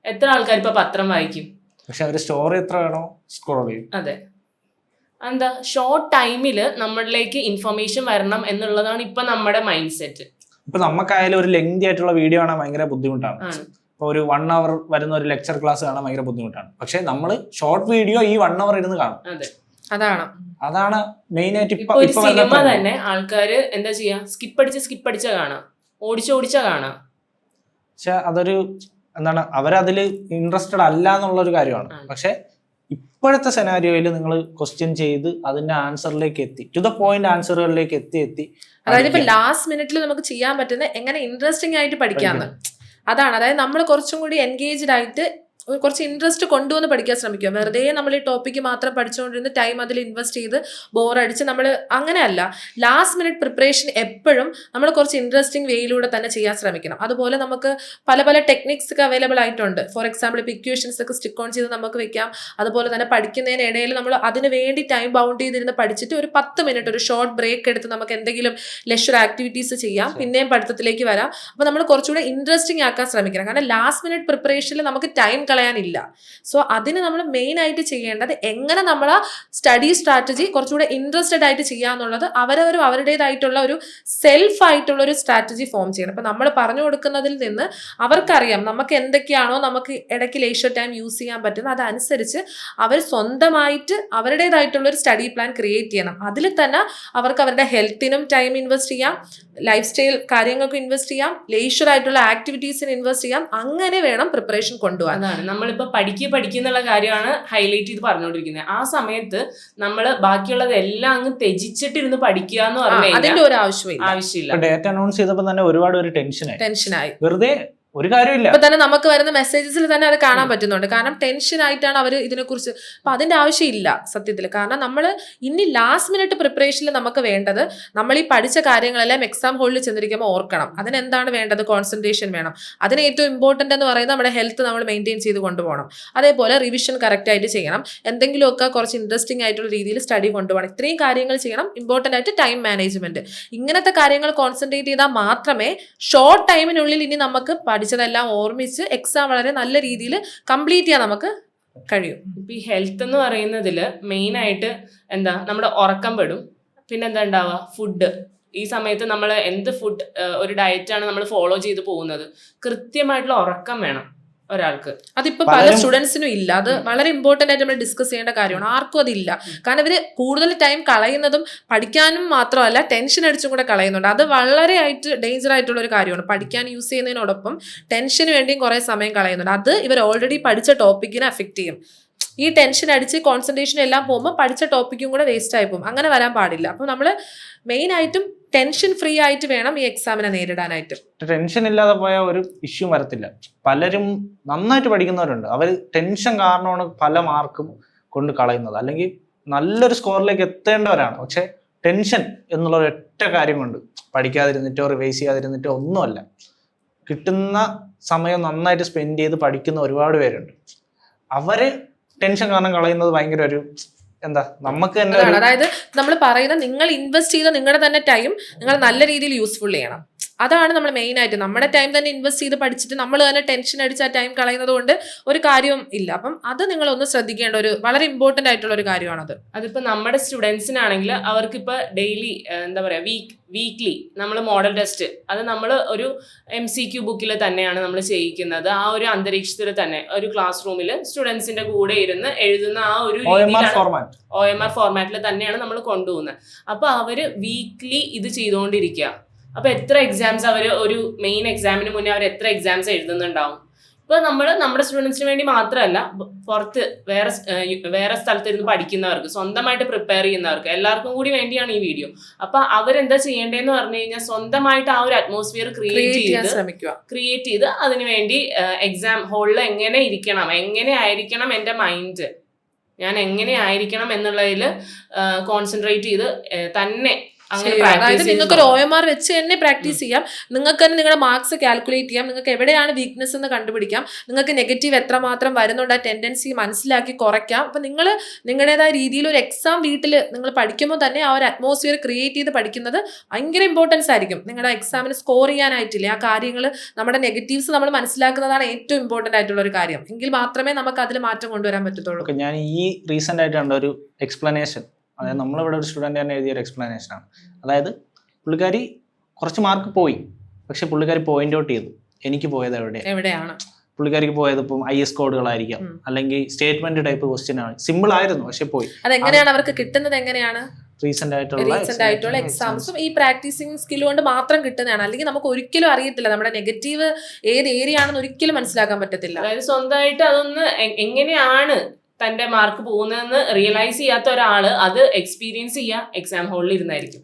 എത്ര ആൾക്കാർ ഇപ്പൊ പത്രം വായിക്കും? പക്ഷെ അവര് സ്റ്റോറി എത്ര വേണോ സ്ക്രോൾ ചെയ്യും. അതെ, എന്താ ഷോർട്ട് ടൈമില് നമ്മളിലേക്ക് ഇൻഫർമേഷൻ വരണം എന്നുള്ളതാണ് ഇപ്പൊ നമ്മുടെ മൈൻഡ് സെറ്റ്. ഇപ്പൊ നമുക്കായാലും ഒരു ലെങ്തി ആയിട്ടുള്ള വീഡിയോ കാണാൻ ഭയങ്കര ബുദ്ധിമുട്ടാണ്. ഇപ്പൊ ഒരു 1 hour വരുന്ന ഒരു ലെക്ചർ ക്ലാസ് കാണാൻ ഭയങ്കര ബുദ്ധിമുട്ടാണ്. പക്ഷെ നമ്മൾ ഷോർട്ട് വീഡിയോ ഈ 1 hour ഇരുന്ന് കാണും. അതാണ് മെയിൻ ആയിട്ട്. ഇപ്പൊ സിനിമ തന്നെ ആൾക്കാര് എന്താ ചെയ്യാ, സ്കിപ്പ് അടിച്ച കാണാം, ഓടിച്ചാ കാണാം. പക്ഷെ അതൊരു എന്താണ്, അവരതില് ഇൻട്രസ്റ്റഡ് അല്ല എന്നുള്ളൊരു കാര്യമാണ്. പക്ഷെ ഇപ്പോഴത്തെ സെനാരിയോയിൽ നിങ്ങൾ ക്വസ്റ്റ്യൻ ചെയ്ത് അതിന്റെ ആൻസറിലേക്ക് എത്തി, ടു ദ പോയിന്റ് ആൻസറുകളിലേക്ക് എത്തി അതായത് ഇപ്പൊ ലാസ്റ്റ് മിനിറ്റിൽ നമുക്ക് ചെയ്യാൻ പറ്റുന്ന എങ്ങനെ ഇൻട്രസ്റ്റിംഗ് ആയിട്ട് പഠിക്കാന്ന്, അതാണ്. അതായത് നമ്മൾ കുറച്ചും കൂടി എൻഗേജ്ഡ് ആയിട്ട് കുറച്ച് ഇൻട്രസ്റ്റ് കൊണ്ടുവന്ന് പഠിക്കാൻ ശ്രമിക്കുക. വെറുതെ നമ്മൾ ഈ ടോപ്പിക്ക് മാത്രം പഠിച്ചുകൊണ്ടിരുന്ന് ടൈം അതിൽ ഇൻവെസ്റ്റ് ചെയ്ത് ബോറടിച്ച് നമ്മൾ അങ്ങനെയല്ല. ലാസ്റ്റ് മിനിറ്റ് പ്രിപ്പറേഷൻ എപ്പോഴും നമ്മൾ കുറച്ച് ഇൻട്രസ്റ്റിംഗ് വേയിലൂടെ തന്നെ ചെയ്യാൻ ശ്രമിക്കണം. അതുപോലെ നമുക്ക് പല ടെക്നിക്സ് ഒക്കെ അവൈലബിൾ ആയിട്ടുണ്ട്. ഫോർ എക്സാമ്പിൾ ഇപ്പോൾ ഇക്വേഷൻസ് ഒക്കെ സ്റ്റിക്ക് ഓൺ ചെയ്ത് നമുക്ക് വെക്കാം. അതുപോലെ തന്നെ പഠിക്കുന്നതിനിടയിൽ നമ്മൾ അതിന് വേണ്ടി ടൈം ബൗണ്ട് ചെയ്തിരുന്ന് പഠിച്ചിട്ട് ഒരു 10 മിനിറ്റ് ഒരു ഷോർട്ട് ബ്രേക്ക് എടുത്ത് നമുക്ക് എന്തെങ്കിലും ലെഷർ ആക്ടിവിറ്റീസ് ചെയ്യാം, പിന്നെയും പഠിത്തത്തിലേക്ക് വരാം. അപ്പോൾ നമ്മൾ കുറച്ചുകൂടെ ഇൻട്രസ്റ്റിംഗ് ആക്കാൻ ശ്രമിക്കണം. കാരണം ലാസ്റ്റ് മിനിറ്റ് പ്രിപ്പറേഷനിൽ നമുക്ക് ടൈം കളയാനില്ല. സോ അതിന് നമ്മൾ മെയിൻ ആയിട്ട് ചെയ്യേണ്ടത് എങ്ങനെ നമ്മൾ സ്റ്റഡി സ്ട്രാറ്റജി കുറച്ചുകൂടെ ഇൻട്രസ്റ്റഡ് ആയിട്ട് ചെയ്യാന്നുള്ളത് അവരുടേതായിട്ടുള്ള ഒരു സെൽഫ് ആയിട്ടുള്ള ഒരു സ്ട്രാറ്റജി ഫോം ചെയ്യണം. ഇപ്പൊ നമ്മൾ പറഞ്ഞു കൊടുക്കുന്നതിൽ നിന്ന് അവർക്കറിയാം നമുക്ക് എന്തൊക്കെയാണോ നമുക്ക് ഇടയ്ക്ക് ലേഷർ ടൈം യൂസ് ചെയ്യാൻ പറ്റുന്നത്, അതനുസരിച്ച് അവർ സ്വന്തമായിട്ട് അവരുടേതായിട്ടുള്ള ഒരു സ്റ്റഡി പ്ലാൻ ക്രിയേറ്റ് ചെയ്യണം. അതിൽ തന്നെ അവർക്ക് അവരുടെ ഹെൽത്തിനും ടൈം ഇൻവെസ്റ്റ് ചെയ്യാം, ലൈഫ് സ്റ്റൈൽ കാര്യങ്ങൾക്ക് ഇൻവെസ്റ്റ് ചെയ്യാം, ലേഷർ ആയിട്ടുള്ള ആക്ടിവിറ്റീസിന് ഇൻവെസ്റ്റ് ചെയ്യാം. അങ്ങനെ വേണം പ്രിപ്പറേഷൻ കൊണ്ടുപോകാൻ. നമ്മളിപ്പോ പഠിക്കുന്നുള്ള കാര്യമാണ് ഹൈലൈറ്റ് ചെയ്ത് പറഞ്ഞുകൊണ്ടിരിക്കുന്നത്. ആ സമയത്ത് നമ്മൾ ബാക്കിയുള്ളതെല്ലാം അങ്ങ് ത്യജിച്ചിട്ടിരുന്ന് പഠിക്കുക എന്ന് പറഞ്ഞാൽ അതിന്റെ ഒരു ആവശ്യമില്ല. ഡേറ്റ് അനൗൺസ് ചെയ്തപ്പോൾ തന്നെ ഒരുപാട് ഒരു ടെൻഷനായി. വെറുതെ ഒരു കാര്യമില്ല. ഇപ്പൊ തന്നെ നമുക്ക് വരുന്ന മെസ്സേജസിൽ തന്നെ അത് കാണാൻ പറ്റുന്നുണ്ട്. കാരണം ടെൻഷൻ ആയിട്ടാണ് അവർ ഇതിനെക്കുറിച്ച്. അപ്പൊ അതിന്റെ ആവശ്യമില്ല സത്യത്തിൽ. കാരണം നമ്മൾ ഇനി ലാസ്റ്റ് മിനിറ്റ് പ്രിപ്പറേഷനിൽ നമുക്ക് വേണ്ടത് നമ്മൾ ഈ പഠിച്ച കാര്യങ്ങളെല്ലാം എക്സാം ഹോളിൽ ചെന്നിരിക്കുമ്പോൾ ഓർക്കണം. അതിനെന്താണ് വേണ്ടത്? കോൺസെൻട്രേഷൻ വേണം. അതിന് ഏറ്റവും ഇമ്പോർട്ടന്റ് എന്ന് പറയുന്നത് നമ്മുടെ ഹെൽത്ത് നമ്മൾ മെയിൻറ്റെയിൻ ചെയ്ത് കൊണ്ടുപോകണം. അതേപോലെ റിവിഷൻ കറക്റ്റ് ആയിട്ട് ചെയ്യണം. എന്തെങ്കിലുമൊക്കെ കുറച്ച് ഇൻട്രസ്റ്റിംഗ് ആയിട്ടുള്ള രീതിയിൽ സ്റ്റഡി കൊണ്ടുപോകണം. ഇത്രയും കാര്യങ്ങൾ ചെയ്യണം. ഇമ്പോർട്ടന്റ് ആയിട്ട് ടൈം മാനേജ്മെന്റ്, ഇങ്ങനത്തെ കാര്യങ്ങൾ കോൺസെൻട്രേറ്റ് ചെയ്താൽ മാത്രമേ ഷോർട്ട് ടൈമിനുള്ളിൽ ഇനി നമുക്ക് പഠിച്ചതെല്ലാം ഓർമ്മിച്ച് എക്സാം വളരെ നല്ല രീതിയിൽ കംപ്ലീറ്റ് ചെയ്യാൻ നമുക്ക് കഴിയും. ഇപ്പൊ ഈ ഹെൽത്ത് എന്ന് പറയുന്നതില് മെയിൻ ആയിട്ട് എന്താ, നമ്മുടെ ഉറക്കം പെടും. പിന്നെന്താ ഉണ്ടാവുക, ഫുഡ്. ഈ സമയത്ത് നമ്മൾ എന്ത് ഫുഡ് ഒരു ഡയറ്റാണ് നമ്മൾ ഫോളോ ചെയ്ത് പോകുന്നത്, കൃത്യമായിട്ടുള്ള ഉറക്കം വേണം ഒരാൾക്ക്. അതിപ്പോ പല സ്റ്റുഡൻസിനും ഇല്ല. അത് വളരെ ഇമ്പോർട്ടന്റ് ആയിട്ട് നമ്മൾ ഡിസ്കസ് ചെയ്യേണ്ട കാര്യമാണ്. ആർക്കും അതില്ല. കാരണം ഇവര് കൂടുതൽ ടൈം കളയുന്നതും പഠിക്കാനും മാത്രമല്ല ടെൻഷൻ അടിച്ചും കൂടെ കളയുന്നുണ്ട്. അത് വളരെ ആയിട്ട് ഡേഞ്ചർ ആയിട്ടുള്ള ഒരു കാര്യമാണ്. പഠിക്കാൻ യൂസ് ചെയ്യുന്നതിനോടൊപ്പം ടെൻഷന് വേണ്ടിയും കുറെ സമയം കളയുന്നുണ്ട്. അത് ഇവർ ഓൾറെഡി പഠിച്ച ടോപ്പിക്കിനെ അഫക്റ്റ് ചെയ്യും. ഈ ടെൻഷൻ അടിച്ച് കോൺസെൻട്രേഷൻ എല്ലാം പോകുമ്പോൾ പഠിച്ച ടോപ്പിക്കും കൂടെ വേസ്റ്റ് ആയി പോകും. അങ്ങനെ വരാൻ പാടില്ല. അപ്പോൾ നമ്മൾ മെയിൻ ആയിട്ടും ടെൻഷൻ ഫ്രീ ആയിട്ട് വേണം ഈ എക്സാമിനെ നേരിടാനായിട്ട്. ടെൻഷൻ ഇല്ലാതെ പോയാൽ ഒരു ഇഷ്യൂ വരത്തില്ല. പലരും നന്നായിട്ട് പഠിക്കുന്നവരുണ്ട്, അവർ ടെൻഷൻ കാരണമാണ് പല മാർക്കും കൊണ്ട് കളയുന്നത്, അല്ലെങ്കിൽ നല്ലൊരു സ്കോറിലേക്ക് എത്തേണ്ടവരാണ്. പക്ഷെ ടെൻഷൻ എന്നുള്ള ഒരൊറ്റ കാര്യം കൊണ്ട് പഠിക്കാതിരുന്നിട്ടോ റിവൈസ് ചെയ്യാതിരുന്നിട്ടോ ഒന്നുമല്ല, കിട്ടുന്ന സമയം നന്നായിട്ട് സ്പെൻഡ് ചെയ്ത് പഠിക്കുന്ന ഒരുപാട് പേരുണ്ട്. അവര് ടെൻഷൻ കാരണം കളയുന്നത് ഭയങ്കര ഒരു എന്താ നമുക്ക് തന്നെ അതായത് നമ്മൾ പറയുന്ന നിങ്ങൾ ഇൻവെസ്റ്റ് ചെയ്ത നിങ്ങളുടെ തന്നെ ടൈം നിങ്ങൾ നല്ല രീതിയിൽ യൂസ്ഫുൾ ചെയ്യണം. അതാണ് നമ്മൾ മെയിൻ ആയിട്ട് നമ്മുടെ ടൈം തന്നെ ഇൻവെസ്റ്റ് ചെയ്ത് പഠിച്ചിട്ട് നമ്മൾ തന്നെ ടെൻഷൻ അടിച്ച് ആ ടൈം കളയുന്നത് കൊണ്ട് ഒരു കാര്യവും ഇല്ല. അപ്പം അത് നിങ്ങൾ ഒന്ന് ശ്രദ്ധിക്കേണ്ട ഒരു വളരെ ഇമ്പോർട്ടന്റ് ആയിട്ടുള്ള ഒരു കാര്യമാണത്. അതിപ്പോ നമ്മുടെ സ്റ്റുഡൻസിനാണെങ്കിൽ അവർക്കിപ്പോ ഡെയിലി എന്താ പറയാ വീക്ക്ലി നമ്മൾ മോഡൽ ടെസ്റ്റ് അത് നമ്മൾ ഒരു MCQ ബുക്കിൽ തന്നെയാണ് നമ്മൾ ചെയ്യിക്കുന്നത്. ആ ഒരു അന്തരീക്ഷത്തിൽ തന്നെ ഒരു ക്ലാസ് റൂമിൽ സ്റ്റുഡൻസിന്റെ കൂടെ ഇരുന്ന് എഴുതുന്ന ആ ഒരു OMR ഫോർമാറ്റിൽ തന്നെയാണ് നമ്മൾ കൊണ്ടുപോകുന്നത്. അപ്പൊ അവര് വീക്ക്ലി ഇത് ചെയ്തുകൊണ്ടിരിക്കുക. അപ്പൊ എത്ര എക്സാംസ് അവർ ഒരു മെയിൻ എക്സാമിന് മുന്നേ അവർ എത്ര എക്സാംസ് എഴുതുന്നുണ്ടാവും. ഇപ്പൊ നമ്മൾ നമ്മുടെ സ്റ്റുഡൻസിന് വേണ്ടി മാത്രമല്ല, പുറത്ത് വേറെ സ്ഥലത്തിരുന്ന് പഠിക്കുന്നവർക്ക്, സ്വന്തമായിട്ട് പ്രിപ്പയർ ചെയ്യുന്നവർക്ക് എല്ലാവർക്കും കൂടി വേണ്ടിയാണ് ഈ വീഡിയോ. അപ്പൊ അവരെന്താ ചെയ്യേണ്ടതെന്ന് പറഞ്ഞു കഴിഞ്ഞാൽ സ്വന്തമായിട്ട് ആ ഒരു അറ്റ്മോസ്ഫിയർ ക്രിയേറ്റ് ചെയ്ത് അതിനുവേണ്ടി എക്സാം ഹോളിൽ എങ്ങനെ ഇരിക്കണം, എങ്ങനെ ആയിരിക്കണം എൻ്റെ മൈൻഡ്, ഞാൻ എങ്ങനെ ആയിരിക്കണം എന്നുള്ളതിൽ കോൺസെൻട്രേറ്റ് ചെയ്ത് തന്നെ അതായത് നിങ്ങൾക്ക് ഒരു OMR വെച്ച് തന്നെ പ്രാക്ടീസ് ചെയ്യാം. നിങ്ങൾക്ക് തന്നെ നിങ്ങളുടെ മാർക്സ് കാൽക്കുലേറ്റ് ചെയ്യാം. നിങ്ങൾക്ക് എവിടെയാണ് വീക്ക്നെസ് എന്ന് കണ്ടുപിടിക്കാം. നിങ്ങൾക്ക് നെഗറ്റീവ് എത്രമാത്രം വരുന്നുണ്ട് ആ ടെൻഡൻസി മനസ്സിലാക്കി കുറയ്ക്കാം. അപ്പം നിങ്ങൾ നിങ്ങളുടേതായ രീതിയിൽ ഒരു എക്സാം വീട്ടിൽ നിങ്ങൾ പഠിക്കുമ്പോൾ തന്നെ ആ ഒരു അറ്റ്മോസ്ഫിയർ ക്രിയേറ്റ് ചെയ്ത് പഠിക്കുന്നത് ഭയങ്കര ഇമ്പോർട്ടൻസ് ആയിരിക്കും. നിങ്ങളുടെ എക്സാമിന് സ്കോർ ചെയ്യാനായിട്ടില്ല ആ കാര്യങ്ങൾ, നമ്മുടെ നെഗറ്റീവ്സ് നമ്മൾ മനസ്സിലാക്കുന്നതാണ് ഏറ്റവും ഇമ്പോർട്ടൻ്റ് ആയിട്ടുള്ള ഒരു കാര്യം. എങ്കിൽ മാത്രമേ നമുക്ക് അതിൽ മാറ്റം കൊണ്ടുവരാൻ പറ്റത്തുള്ളൂ. ഞാൻ ഈ റീസെന്റ് ആയിട്ട് കണ്ട ഒരു എക്സ്പ്ലനേഷൻ, അതായത് നമ്മളിവിടെ ഒരു സ്റ്റുഡൻറ്റ് തന്നെ എഴുതിയ ഒരു എക്സ്പ്ലനേഷനാണ്. അതായത് പുള്ളിക്കാരി കുറച്ച് മാർക്ക് പോയി, പക്ഷെ പുള്ളിക്കാരി പോയിന്റ് ഔട്ട് ചെയ്തു എനിക്ക് പോയത് എവിടെയാണ്. പുള്ളിക്കാരിക്ക് പോയത് ഇപ്പം IS കോഡുകളായിരിക്കാം, അല്ലെങ്കിൽ സ്റ്റേറ്റ്മെന്റ് ടൈപ്പ് ക്വസ്റ്റ്യൻ ആണ്, സിമ്പിൾ ആയിരുന്നു പക്ഷെ പോയി. അതെങ്ങനെയാണ് അവർക്ക് കിട്ടുന്നത്? എങ്ങനെയാണ് റീസെന്റ് ആയിട്ടുള്ള എക്സാംസും ഈ പ്രാക്ടീസിങ് സ്കിൽ കൊണ്ട് മാത്രം കിട്ടുന്നതാണ്. അല്ലെങ്കിൽ നമുക്ക് ഒരിക്കലും അറിയത്തില്ല നമ്മുടെ നെഗറ്റീവ് ഏത് ഏരിയ ആണെന്ന് ഒരിക്കലും മനസ്സിലാക്കാൻ പറ്റത്തില്ല. അതായത് സ്വന്തമായിട്ട് അതൊന്ന് എങ്ങനെയാണ് തന്റെ മാർക്ക് പോകുന്നതെന്ന് റിയലൈസ് ചെയ്യാത്ത ഒരാള് അത് എക്സ്പീരിയൻസ് ചെയ്യുക എക്സാം ഹോളിൽ ഇരുന്നായിരിക്കും.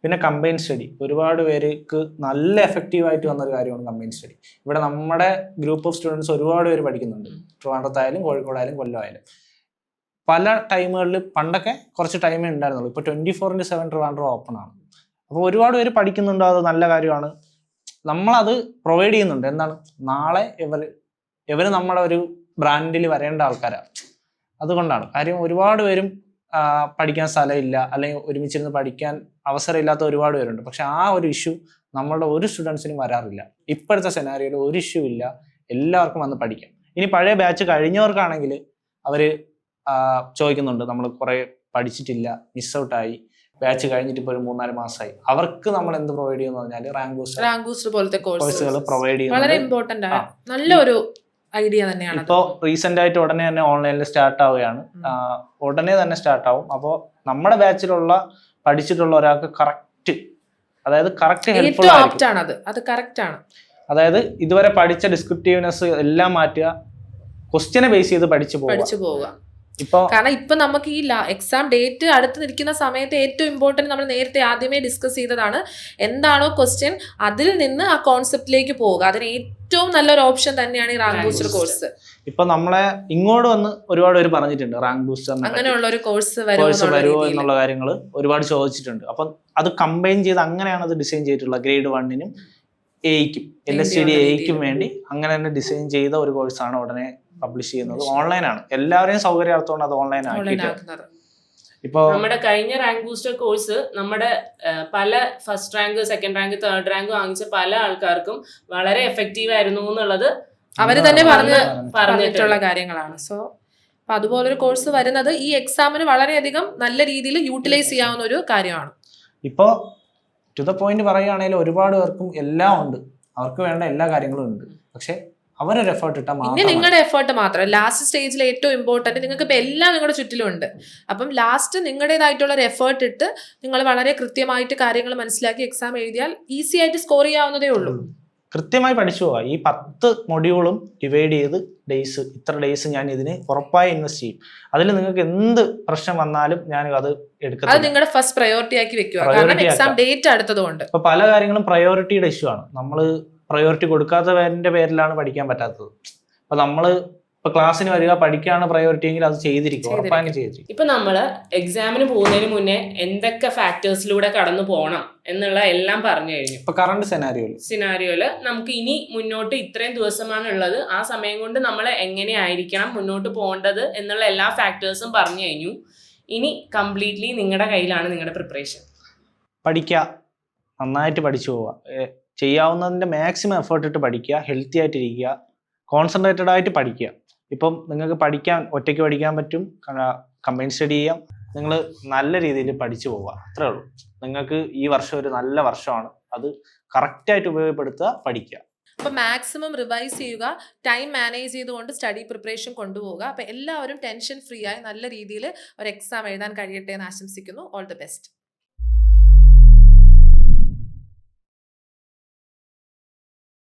പിന്നെ കമ്പൈൻ സ്റ്റഡി ഒരുപാട് പേർക്ക് നല്ല എഫക്റ്റീവ് ആയിട്ട് വന്ന ഒരു കാര്യമാണ് കമ്പൈൻ സ്റ്റഡി. ഇവിടെ നമ്മുടെ ഗ്രൂപ്പ് ഓഫ് സ്റ്റുഡൻസ് ഒരുപാട് പേര് പഠിക്കുന്നുണ്ട്. ട്രിവാൻഡ്രത്തായാലും കോഴിക്കോടായാലും കൊല്ലമായാലും പല ടൈമുകളിൽ പണ്ടൊക്കെ കുറച്ച് ടൈമേ ഉണ്ടായിരുന്നുള്ളൂ. ഇപ്പോൾ 24/7 ട്രിവാൻഡ്രം ഓപ്പൺ ആണ്. അപ്പോൾ ഒരുപാട് പേര് പഠിക്കുന്നുണ്ട്, അത് നല്ല കാര്യമാണ്. നമ്മളത് പ്രൊവൈഡ് ചെയ്യുന്നുണ്ട്. എന്താണ്, നാളെ ഇവർ നമ്മുടെ ഒരു ബ്രാൻഡിൽ വരേണ്ട ആൾക്കാരാണ്. അതുകൊണ്ടാണ് കാര്യം. ഒരുപാട് പേരും പഠിക്കാൻ സ്ഥലമില്ല, അല്ലെങ്കിൽ ഒരുമിച്ചിരുന്ന് പഠിക്കാൻ അവസരമില്ലാത്ത ഒരുപാട് പേരുണ്ട്. പക്ഷെ ആ ഒരു ഇഷ്യൂ നമ്മളുടെ ഒരു സ്റ്റുഡൻസിനും വരാറില്ല. ഇപ്പോഴത്തെ സെനാരിയോയിൽ ഒരു ഇഷ്യൂ ഇല്ല, എല്ലാവർക്കും വന്ന് പഠിക്കാം. ഇനി പഴയ ബാച്ച് കഴിഞ്ഞവർക്കാണെങ്കിൽ അവർ ചോദിക്കുന്നുണ്ട്, നമ്മൾ കുറേ പഠിച്ചിട്ടില്ല, മിസ് ഔട്ടായി, ബാച്ച് കഴിഞ്ഞിട്ട് ഇപ്പോൾ ഒരു 3-4 മാസമായി, അവർക്ക് നമ്മൾ എന്ത് പ്രൊവൈഡ് ചെയ്യുന്ന പറഞ്ഞാൽ റാങ്ക് ബൂസ്റ്റർ പോലത്തെ കോഴ്സുകൾ പ്രൊവൈഡ് ചെയ്യുന്നത് വളരെ ഇമ്പോർട്ടന്റ് ആണ്. നല്ലൊരു ഐഡിയ തന്നെയാണ്. ഇപ്പോൾ റീസെന്റ് ആയിട്ട് ഉടനെ തന്നെ ഓൺലൈനിൽ സ്റ്റാർട്ട് ആവുകയാണ്. ഉടനെ തന്നെ സ്റ്റാർട്ട് ആവും. അപ്പോൾ നമ്മുടെ ബാച്ചിലുള്ള പഠിച്ചിട്ടുള്ള ഒരാൾക്ക് കറക്റ്റ്, അതായത് കറക്റ്റ് ഹെൽപ്ഫുൾ ആണ്. അതായത് ഇതുവരെ പഠിച്ച ഡിസ്ക്രിപ്റ്റീവ്നെസ് എല്ലാം മാറ്റുക, ക്വസ്റ്റ്യനെ ബേസ് ചെയ്ത് പഠിച്ചു പോവുക. കാരണം ഇപ്പൊ നമുക്ക് ഈ എക്സാം ഡേറ്റ് അടുത്ത് നിൽക്കുന്ന സമയത്ത് ഏറ്റവും ഇമ്പോർട്ടന്റ് നമ്മൾ നേരത്തെ ആദ്യമേ ഡിസ്കസ് ചെയ്തതാണ്, എന്താണോ ക്വസ്റ്റ്യൻ അതിൽ നിന്ന് ആ കോൺസെപ്റ്റിലേക്ക് പോവുക. അതിന് ഏറ്റവും നല്ലൊരു ഓപ്ഷൻ തന്നെയാണ് ഈ റാങ്ക് ബൂസ്റ്റർ കോഴ്സ്. ഇപ്പൊ നമ്മളെ ഇങ്ങോട്ട് വന്ന് ഒരുപാട് പേര് പറഞ്ഞിട്ടുണ്ട് റാങ്ക് ബൂസ്റ്റർ അങ്ങനെയുള്ള ഒരു കോഴ്സ് വരുമോ എന്നുള്ള കാര്യങ്ങൾ ഒരുപാട് ചോദിച്ചിട്ടുണ്ട്. അപ്പം അത് കമ്പൈൻ ചെയ്ത് അങ്ങനെയാണ് അത് ഡിസൈൻ ചെയ്തിട്ടുള്ളത്. ഗ്രേഡ് 1-നും A-ക്കും LSTD A-ക്കും വേണ്ടി അങ്ങനെ തന്നെ ഡിസൈൻ ചെയ്ത ഒരു കോഴ്സാണ് ഉടനെ പബ്ലിഷ് ചെയ്യുന്നത്. ഓൺലൈനാണ്, എല്ലാവരെയും സൗകര്യാർത്ഥമാണ് അത് ഓൺലൈൻ ആക്കിയിട്ട്. ഇപ്പൊ നമ്മുടെ കഴിഞ്ഞ റാങ്ക് ബൂസ്റ്റർ കോഴ്സ് നമ്മുടെ പല first rank, second rank, third rank വാങ്ങിച്ച പല ആൾക്കാർക്കും വളരെ എഫക്റ്റീവ് ആയിരുന്നു എന്നുള്ളത് അവര് തന്നെ പറഞ്ഞിട്ടുള്ള കാര്യങ്ങളാണ്. സോ അപ്പൊ അതുപോലൊരു കോഴ്സ് വരുന്നത് ഈ എക്സാമിന് വളരെയധികം നല്ല രീതിയിൽ യൂട്ടിലൈസ് ചെയ്യാവുന്ന ഒരു കാര്യമാണ്. ഇപ്പോ ടു ദ പോയിന്റ് പറയുകയാണെങ്കിൽ ഒരുപാട് പേർക്കും എല്ലാം ഉണ്ട്, അവർക്ക് വേണ്ട എല്ലാ കാര്യങ്ങളും ഉണ്ട്. പക്ഷെ അവരൊരു എഫേർട്ട് ഇട്ടാൽ പിന്നെ നിങ്ങളുടെ എഫേർട്ട് മാത്രം ലാസ്റ്റ് സ്റ്റേജിൽ ഏറ്റവും ഇമ്പോർട്ടന്റ്, നിങ്ങൾക്ക് ഇപ്പൊ എല്ലാം നിങ്ങളുടെ ചുറ്റിലും ഉണ്ട്. അപ്പം ലാസ്റ്റ് നിങ്ങളുടേതായിട്ടുള്ള ഒരു എഫേർട്ട് ഇട്ട് നിങ്ങൾ വളരെ കൃത്യമായിട്ട് കാര്യങ്ങൾ മനസ്സിലാക്കി എക്സാം എഴുതിയാൽ ഈസി ആയിട്ട് സ്കോർ ചെയ്യാവുന്നതേ ഉള്ളൂ. കൃത്യമായി പഠിച്ചു പോവുക. ഈ 10 മൊഡ്യൂളും ഡിവൈഡ് ചെയ്ത് ഇത്ര ഡേയ്സ് ഞാൻ ഇതിന് ഉറപ്പായി ഇൻവെസ്റ്റ് ചെയ്യും. അതിൽ നിങ്ങൾക്ക് എന്ത് പ്രശ്നം വന്നാലും ഞാൻ അത് അത് എടുക്കത്തില്ല. നിങ്ങളുടെ ഫസ്റ്റ് പ്രയോറിറ്റി ആക്കി വെക്കുക. കാരണം Priority എക്സാം ആക്കാം. ഡേറ്റ് അടുത്തതുകൊണ്ട്. ഇപ്പൊ പല കാര്യങ്ങളും പ്രയോറിറ്റിയുടെ ഇഷ്യൂ ആണ്. നമ്മൾ പ്രയോറിറ്റി കൊടുക്കാത്തവരുടെ പേരിലാണ് പഠിക്കാൻ പറ്റാത്തത്. അപ്പൊ നമ്മള് ഇപ്പൊ ക്ലാസ്സിന് വരിക, പഠിക്കാണ് പ്രയോറിറ്റി എങ്കിൽ അത് ചെയ്തിരിക്കും, ഉറപ്പായും ചെയ്തിരിക്കും. ഇപ്പൊ നമ്മള് എക്സാമിന് പോകുന്നതിന് മുന്നേ എന്തൊക്കെ ഫാക്ടേഴ്സിലൂടെ കടന്നു പോകണം എന്നുള്ള എല്ലാം പറഞ്ഞു കഴിഞ്ഞു. ഇപ്പൊ കറണ്ട് സിനാരിയോയില് നമുക്ക് ഇനി മുന്നോട്ട് ഇത്രയും ദിവസമാണ് ഉള്ളത്, ആ സമയം കൊണ്ട് നമ്മൾ എങ്ങനെയായിരിക്കണം മുന്നോട്ട് പോകേണ്ടത് എന്നുള്ള എല്ലാ ഫാക്ടേഴ്സും പറഞ്ഞു കഴിഞ്ഞു. ഇനി കംപ്ലീറ്റ്ലി നിങ്ങളുടെ കയ്യിലാണ് നിങ്ങളുടെ പ്രിപ്പറേഷൻ. പഠിക്കുക, നന്നായിട്ട് പഠിച്ചു പോവുക, ചെയ്യാവുന്നതിന്റെ മാക്സിമം എഫേർട്ട് ഇട്ട് പഠിക്കുക, ഹെൽത്തി ആയിട്ടിരിക്കുക, കോൺസെൻട്രേറ്റഡ് ആയിട്ട് പഠിക്കുക. ഇപ്പം നിങ്ങൾക്ക് ഒറ്റയ്ക്ക് പഠിക്കാൻ പറ്റും, കമ്പൈൻ സ്റ്റഡി ചെയ്യാം. നിങ്ങൾ നല്ല രീതിയിൽ പഠിച്ചു പോവുക, അത്രേ ഉള്ളൂ. നിങ്ങൾക്ക് ഈ വർഷം ഒരു നല്ല വർഷമാണ്, അത് കറക്റ്റായിട്ട് ഉപയോഗപ്പെടുത്തുക, പഠിക്കുക. അപ്പൊ മാക്സിമം റിവൈസ് ചെയ്യുക, ടൈം മാനേജ് ചെയ്തുകൊണ്ട് സ്റ്റഡി പ്രിപ്പറേഷൻ കൊണ്ടുപോകുക. അപ്പൊ എല്ലാവരും ടെൻഷൻ ഫ്രീ ആയി നല്ല രീതിയിൽ ഒരു എക്സാം എഴുതാൻ കഴിയട്ടെ എന്ന് ആശംസിക്കുന്നു. All the best.